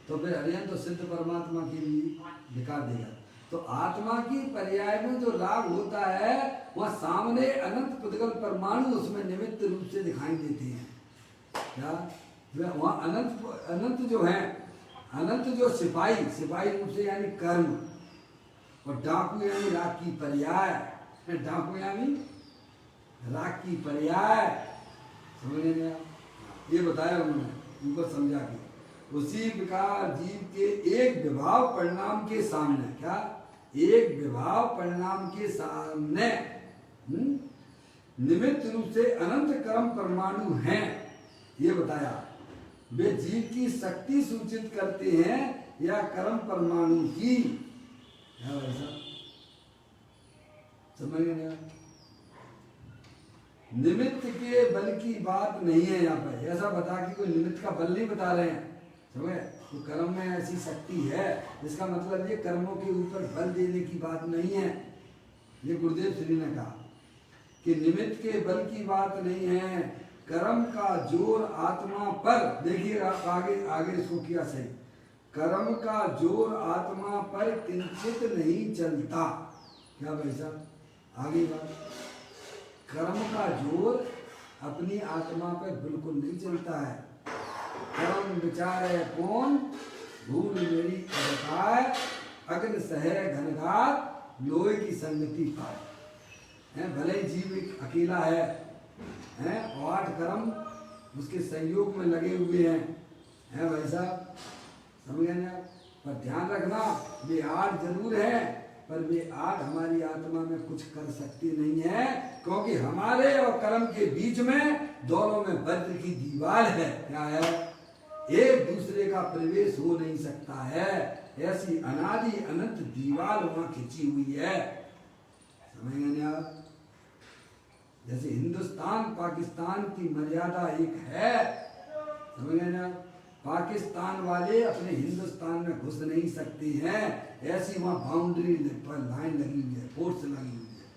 तो फिर अत्यंत सिद्ध परमात्मा के लिए विकार देगा। तो आत्मा की पर्याय में जो राग होता है वह सामने अनंत पुद्गल परमाणु उसमें निमित्त रूप से दिखाई देते हैं। क्या? वहाँ अनंत जो है, अनंत जो सिपाही रूप से यानी कर्म, और डाकू यानी राग की पर्याय। डाकू यानी राग की पर्याय, समझने में ये बताया उन्होंने, उनको समझा के। उसी प्रकार जीव के एक विभाव परिणाम के सामने, क्या? एक विभाव परिणाम के सामने निमित्त रूप से अनंत कर्म परमाणु हैं, ये बताया। वे जीव की शक्ति सूचित करते हैं या कर्म परमाणु की? समझ गए? निमित्त के बल की बात नहीं है यहाँ पर। ऐसा बता कि कोई निमित्त का बल नहीं बता रहे हैं, समझे? तो कर्म में ऐसी शक्ति है, इसका मतलब ये कर्मों के ऊपर बल देने की बात नहीं है। ये गुरुदेव श्री ने कहा कि निमित्त के बल की बात नहीं है, कर्म का जोर आत्मा पर। देखिए आगे इसको किया सही। कर्म का जोर आत्मा पर किंचित नहीं चलता। क्या भाई साहब? आगे बात, कर्म का जोर अपनी आत्मा पर बिल्कुल नहीं चलता है। कर्म विचारे कौन, भूल मेरी अवतार, अग्नि सहे घनघात, लोहे की संगति पाए। भले ही जीव एक अकेला है, और 8 कर्म उसके संयोग में लगे हुए हैं भाई साहब, समझ गए ना? पर ध्यान रखना, ये 8 जरूर है, पर वे 8 हमारी आत्मा में कुछ कर सकती नहीं है, क्योंकि हमारे और कर्म के बीच में दोनों में वज्र की दीवार है। क्या है? एक दूसरे का प्रवेश हो नहीं सकता है। ऐसी अनादि अनंत दीवार वहां खिंची हुई है। समझ गए नहीं आप? जैसे हिंदुस्तान पाकिस्तान की मर्यादा एक है, समझ गए ना? पाकिस्तान वाले अपने हिंदुस्तान में घुस नहीं सकते हैं, ऐसी वहाँ बाउंड्री पर लाइन लगी हुई है, फोर्स लगी हुई है,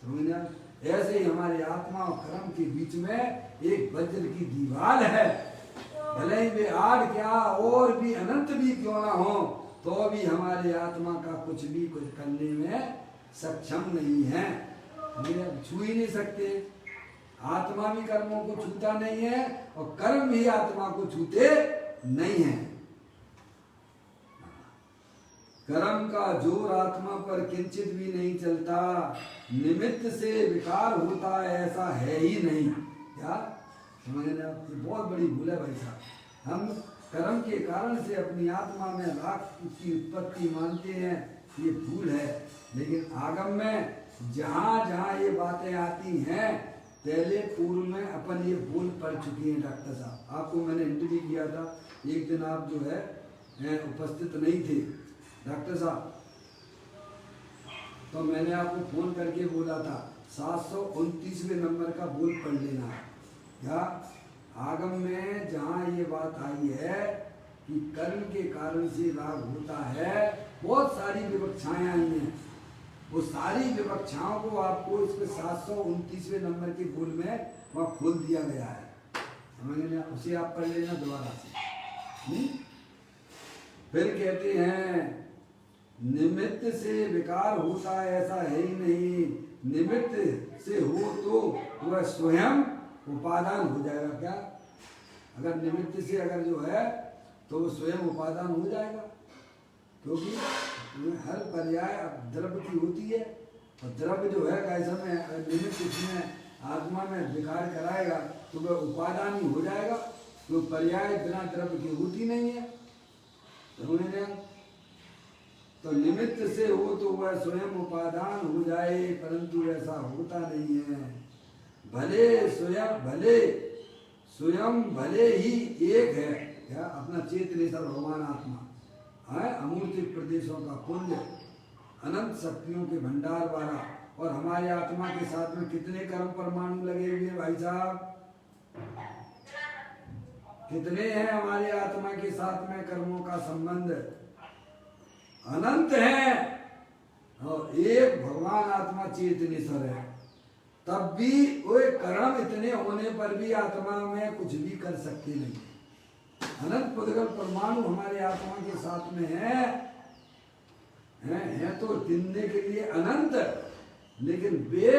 समझ ना? ऐसे ही हमारे आत्मा और कर्म के बीच में एक वज्र की दीवार है। भले ही वे आड़ क्या और भी अनंत भी क्यों ना हो, तो भी हमारे आत्मा का कुछ करने में सक्षम नहीं है, छू ही नहीं सकते। आत्मा भी कर्मों को छूता नहीं है और कर्म भी आत्मा को छूते नहीं है। कर्म का जोर आत्मा पर किंचित भी नहीं चलता, निमित्त से विकार होता है ऐसा है ही नहीं। क्या समझ रहे आप? ये बहुत बड़ी भूल है भाई साहब। हम कर्म के कारण से अपनी आत्मा में लाख की उत्पत्ति मानते हैं, ये भूल है। लेकिन आगम में जहाँ जहाँ ये बातें आती हैं, पहले पूर्व में अपन ये बोल पढ़ चुकी हैं। डॉक्टर साहब, आपको मैंने इंटरव्यू किया था, एक दिन आप जो है उपस्थित नहीं थे डॉक्टर साहब, तो मैंने आपको फोन करके बोला था 729वें नंबर का बोल पढ़ लेना। क्या आगम में जहाँ ये बात आई है कि कर्म के कारण से लाभ होता है, बहुत सारी विवक्षाएं आई हैं, वो सारी विवक्षाओं को आपको इसके 729वें नंबर के बोल में वहाँ खोल दिया गया है, समझ लेना, उसे आप पढ़ लेना दोबारा से। फिर कहते हैं निमित्त से विकार होता है ऐसा है ही नहीं, निमित्त से हो तो वह स्वयं उपादान हो जाएगा। क्या अगर निमित्त से अगर जो है तो वो स्वयं उपादान हो जाएगा, क्योंकि हर पर्याय अब द्रव्य की होती है, और द्रव्य जो है कैसा में निमित्त इसमें आत्मा में विकार कराएगा तो वह उपादान ही हो जाएगा, तो पर्याय बिना द्रव्य की होती नहीं है, समझ। तो निमित्त से हो तो वह स्वयं उपादान हो जाए, परंतु ऐसा होता नहीं है। भले स्वयं भले ही एक है, क्या अपना चेतनेश्वर भगवान आत्मा है, अमूर्तिक प्रदेशों का पुंज, अनंत शक्तियों के भंडार वाला, और हमारे आत्मा के साथ में कितने कर्म परमाणु लगे हुए हैं भाई साहब? कितने हैं हमारे आत्मा के साथ में कर्मों का संबंध? अनंत है। और एक भगवान आत्मा चेतनेश्वर है, तब भी वो कर्म इतने होने पर भी आत्मा में कुछ भी कर सकते नहीं। अनंत पुद्गल परमाणु हमारे आत्मा के साथ में है तो दिनने के लिए अनंत, लेकिन वे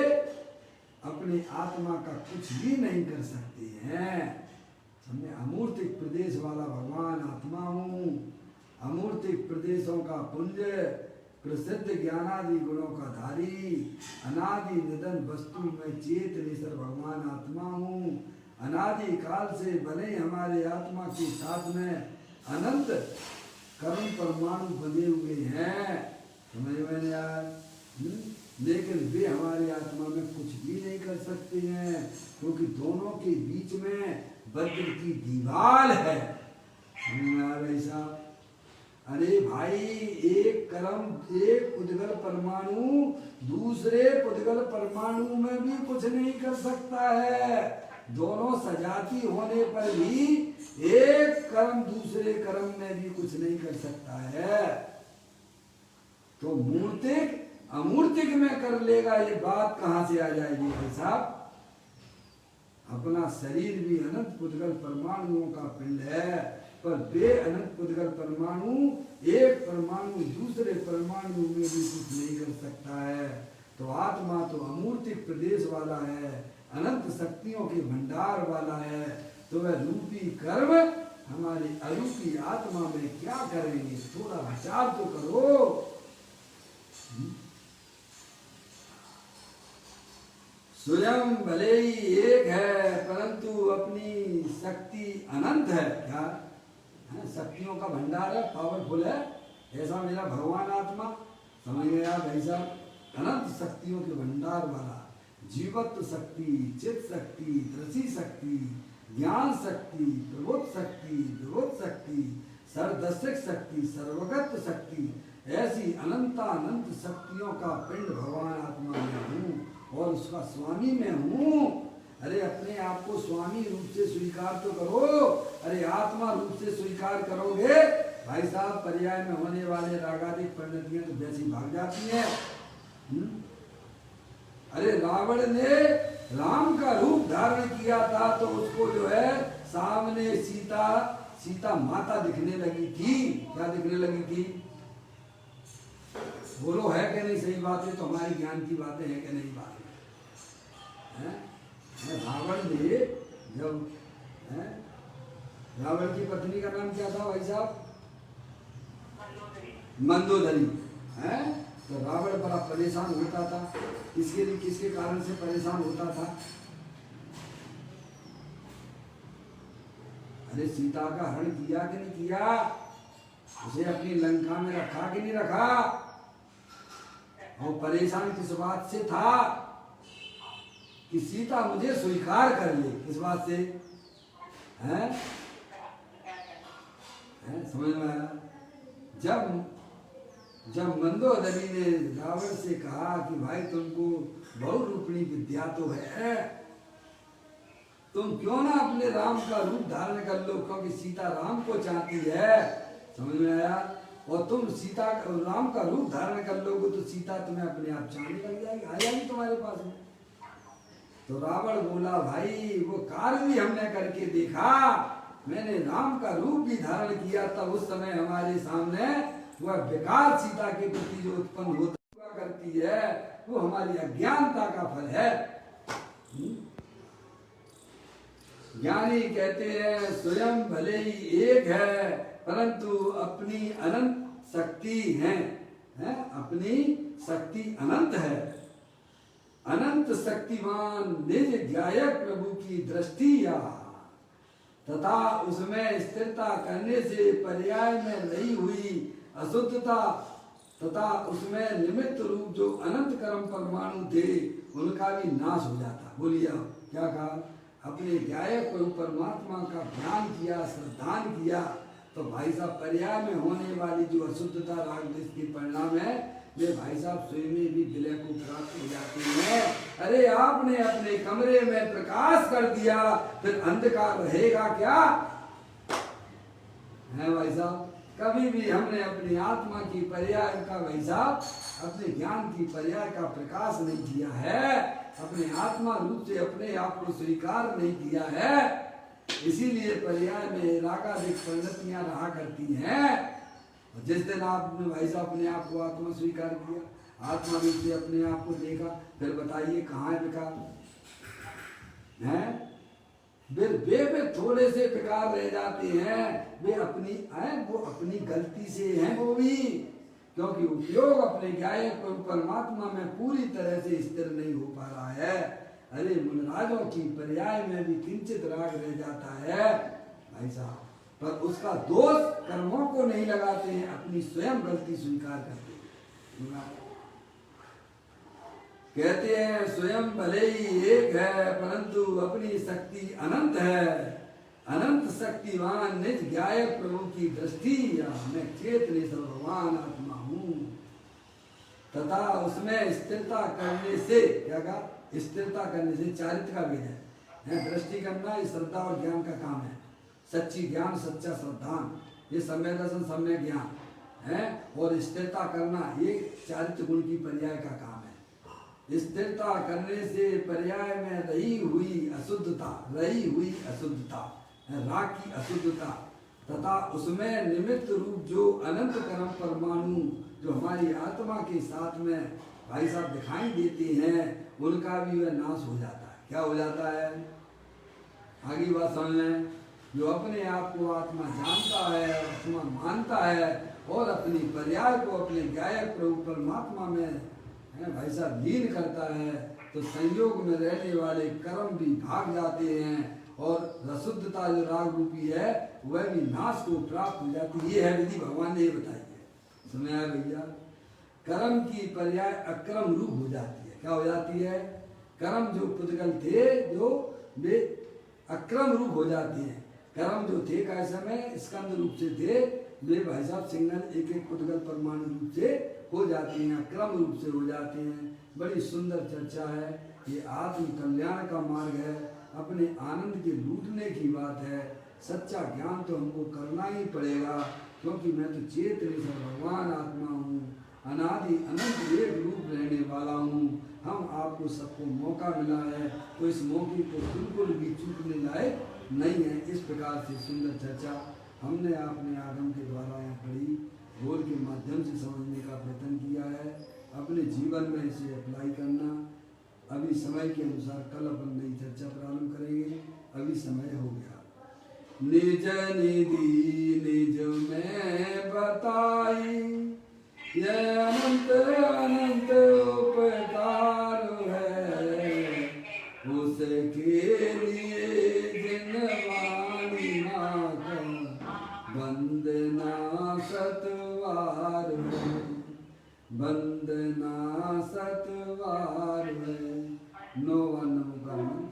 अपनी आत्मा का कुछ भी नहीं कर सकते हैं। समझे? अमूर्तिक प्रदेश वाला भगवान आत्मा हूँ, अमूर्तिक प्रदेशों का पुंज, प्रसिद्ध ज्ञानादि गुणों का धारी, अनादि निधन वस्तु में चेतनेश्वर भगवान आत्मा हूँ। अनादि काल से बने हमारे आत्मा के साथ में अनंत कर्म परमाणु बने हुए हैं, समझ में यार। लेकिन वे हमारे आत्मा में कुछ भी नहीं कर सकते हैं, क्योंकि दोनों के बीच में वज्र की दीवार है, समझ में आ रही साहब? अरे भाई, एक कर्म, एक पुद्गल परमाणु दूसरे पुद्गल परमाणु में भी कुछ नहीं कर सकता है। दोनों सजाती होने पर भी एक कर्म दूसरे कर्म में भी कुछ नहीं कर सकता है। तो मूर्तिक अमूर्तिक में कर लेगा, ये बात कहां से आ जाएगी भाई साहब? अपना शरीर भी अनंत पुद्गल परमाणुओं का पिंड है, पर वे अनंत पुद्गल परमाणु एक परमाणु दूसरे परमाणु में भी कुछ नहीं कर सकता है। तो आत्मा तो अमूर्तिक प्रदेश वाला है, अनंत शक्तियों के भंडार वाला है, तो वह रूपी कर्म हमारी अरूपी आत्मा में क्या करेंगे? थोड़ा विचार तो करो। स्वयं भले ही एक है, परंतु अपनी शक्ति अनंत है। क्या शक्तियों का भंडार है, पावरफुल है, ऐसा मेरा भगवान आत्मा, समझ गए आप भाई साहब? अनंत शक्तियों के भंडार वाला, जीवत्व शक्ति, चित शक्ति, दृष्टि शक्ति, ज्ञान शक्ति, प्रबोध शक्ति, विरोध शक्ति, सर्वदर्शक शक्ति, सर्वगत शक्ति, ऐसी अनंत शक्तियों का पिंड भगवान आत्मा में हूँ और उसका स्वामी में हूँ। अरे अपने आप को स्वामी रूप से स्वीकार तो करो। अरे आत्मा रूप से स्वीकार करोगे भाई साहब, पर्याय में होने वाले रागादिक परिणतियां तो वैसी भाग जाती हैं। अरे रावण ने राम का रूप धारण किया था तो उसको जो है सामने सीता माता दिखने लगी थी। क्या दिखने लगी थी? बोलो, है कि नहीं? सही बात है तो हमारे ज्ञान की बातें हैं कि नहीं बातें हैं? रावण ने जब रावण की पत्नी का नाम क्या था भाई साहब? मंदोदरी है। तो रावण बड़ा परेशान होता था। इसके लिए किसके कारण से परेशान होता था? अरे सीता का हरण किया कि नहीं किया? उसे अपनी लंका में रखा कि नहीं रखा? और परेशान किस बात से था कि सीता मुझे स्वीकार कर ले। किस बात से? हैं? समझ में आया? जब मंदोदरी ने रावण से कहा कि भाई तुमको बहुरूपणी विद्या तो है, तुम क्यों ना अपने राम का रूप धारण कर लो, क्योंकि सीता राम को चाहती है। समझ में आया? और तुम राम का रूप धारण कर लोगे तो सीता तुम्हें अपने आप चाहने लग जाएगी, आ जाएगी तुम्हारे पास में। तो रावण बोला भाई वो कार्य भी हमने करके देखा, मैंने राम का रूप भी धारण किया, तब उस समय हमारे सामने वह विकार सीता के प्रति जो उत्पन्न होता करती है वो हमारी अज्ञानता का फल है। ज्ञानी कहते हैं स्वयं भले ही एक है परंतु अपनी अनंत शक्ति है, अपनी शक्ति अनंत है। अनंत शक्तिमान निज ध्यायक प्रभु की दृष्टि या तथा उसमें स्थिरता करने से पर्याय में नहीं हुई अशुद्धता तथा उसमें निमित्त रूप जो अनंत कर्म परमाणु थे उनका भी नाश हो जाता। बोलिए क्या कहा? अपने ध्यायक प्रभु परमात्मा का ध्यान किया, श्रद्धान किया तो भाई साहब पर्याय में होने वाली जो अशुद्धता राग द्वेष के परिणाम है वे भाई साहब स्वयं में भी विलय को प्राप्त हो जाती है। अरे आपने अपने कमरे में प्रकाश कर दिया फिर अंधकार रहेगा क्या? है भाई साहब? कभी भी हमने अपनी आत्मा की पर्याय का भाई साहब अपने ज्ञान की पर्याय का प्रकाश नहीं किया है, अपने आत्मा रूप से अपने आप को स्वीकार नहीं किया है। इसीलिए पर्याय में रागादिक परिणतियां रहा करती हैं। जिस दिन आपने भाई साहब अपने आप को आत्मा स्वीकार किया, आत्मा रूप से अपने आप को देखा, फिर बताइए कहाँ है विकार? हैं? वे थोड़े से विकार रह जाते हैं, वे अपनी गलती से हैं वो भी, क्योंकि उपयोग अपने ज्ञायक परमात्मा में पूरी तरह से स्थिर नहीं हो पा रहा है। अरे मुनराजों की पर्याय में भी किंचित राग रह जाता है भाई साहब, पर उसका दोष कर्मों को नहीं लगाते हैं, अपनी स्वयं गलती स्वीकार करते हैं। कहते हैं स्वयं भले ही एक है परंतु अपनी शक्ति अनंत है। अनंत शक्तिवान निज ज्ञायक प्रभु की दृष्टि या मैं चेतने सर्ववान आत्मा हूँ तथा उसमें स्थिरता करने से क्या कहा? स्थिरता करने से चारित्र का भी है। दृष्टि करना ये श्रद्धा और ज्ञान का काम है। सच्ची ज्ञान, सच्चा श्रद्धान, ये सम्य दर्शन, सम्य ज्ञान है। और स्थिरता करना ये चारित्र गुण की पर्याय का काम है। स्थिरता करने से पर्याय में रही हुई अशुद्धता, राग की अशुद्धता तथा उसमें निमित्त रूप जो अनंत कर्म परमाणु जो हमारी आत्मा के साथ में भाई साहब दिखाई देते हैं उनका भी वह नाश हो जाता है। क्या हो जाता है? आगे बात समझ में। जो अपने आप को आत्मा जानता है, आत्मा मानता है और अपनी पर्याय को अपने ज्ञायक प्रभु परमात्मा में भाई साहब लीन करता है तो संयोग में रहने वाले कर्म भी भाग जाते हैं और रशुद्धता जो राग रूपी है वह भी नाश को प्राप्त हो जाती है। ये है विधि भगवान ने बताई है। सुना है भैया? कर्म की पर्याय अक्रम रूप हो जाती है। क्या हो जाती है? कर्म जो पुद्गल थे जो वे अक्रम रूप हो जाती है। कर्म जो थे कैसे में स्कंद रूप से थे वे भाई साहब सिग्नल एक एक पुद्गल परमाणु रूप से हो जाते हैं, क्रम रूप से हो जाते हैं। बड़ी सुंदर चर्चा है। ये आत्म कल्याण का मार्ग है, अपने आनंद के लूटने की बात है। सच्चा ज्ञान तो हमको करना ही पड़ेगा, क्योंकि मैं तो चेतन भगवान आत्मा हूँ, अनादि अनंत एक रूप रहने वाला हूँ। हम आपको सबको मौका मिला है, तो इस मौके को बिल्कुल भी चूकने लायक नहीं है। इस प्रकार से सुंदर चर्चा हमने अपने आगम के द्वारा यहाँ पढ़ी, बोल के माध्यम से समझने का प्रयत्न किया है, अपने जीवन में इसे अप्लाई करना। अभी समय के अनुसार कल अपन नई चर्चा प्रारंभ करेंगे। अभी समय हो गया। निज निधि निज में बताई, यह अनंत अनंत उपकार है, उसके लिए जिन वाणी नाथ वंदना सतवार है, वंदना सतवार है। नमो नमो।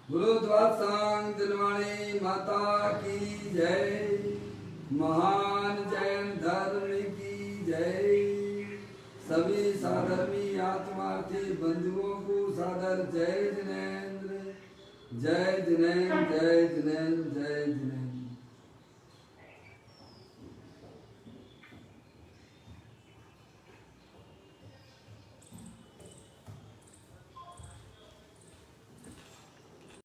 बोलो द्वादशांग दिलवाणी माता की जय, महान जैन धर्म की जय। सभी साधर्मी आत्मार्थी बंधुओं को सादर जय जिनेन्द्र, जय जिनेन्द्र, जय जिनेन्द्र, जय जिनेन्द्र।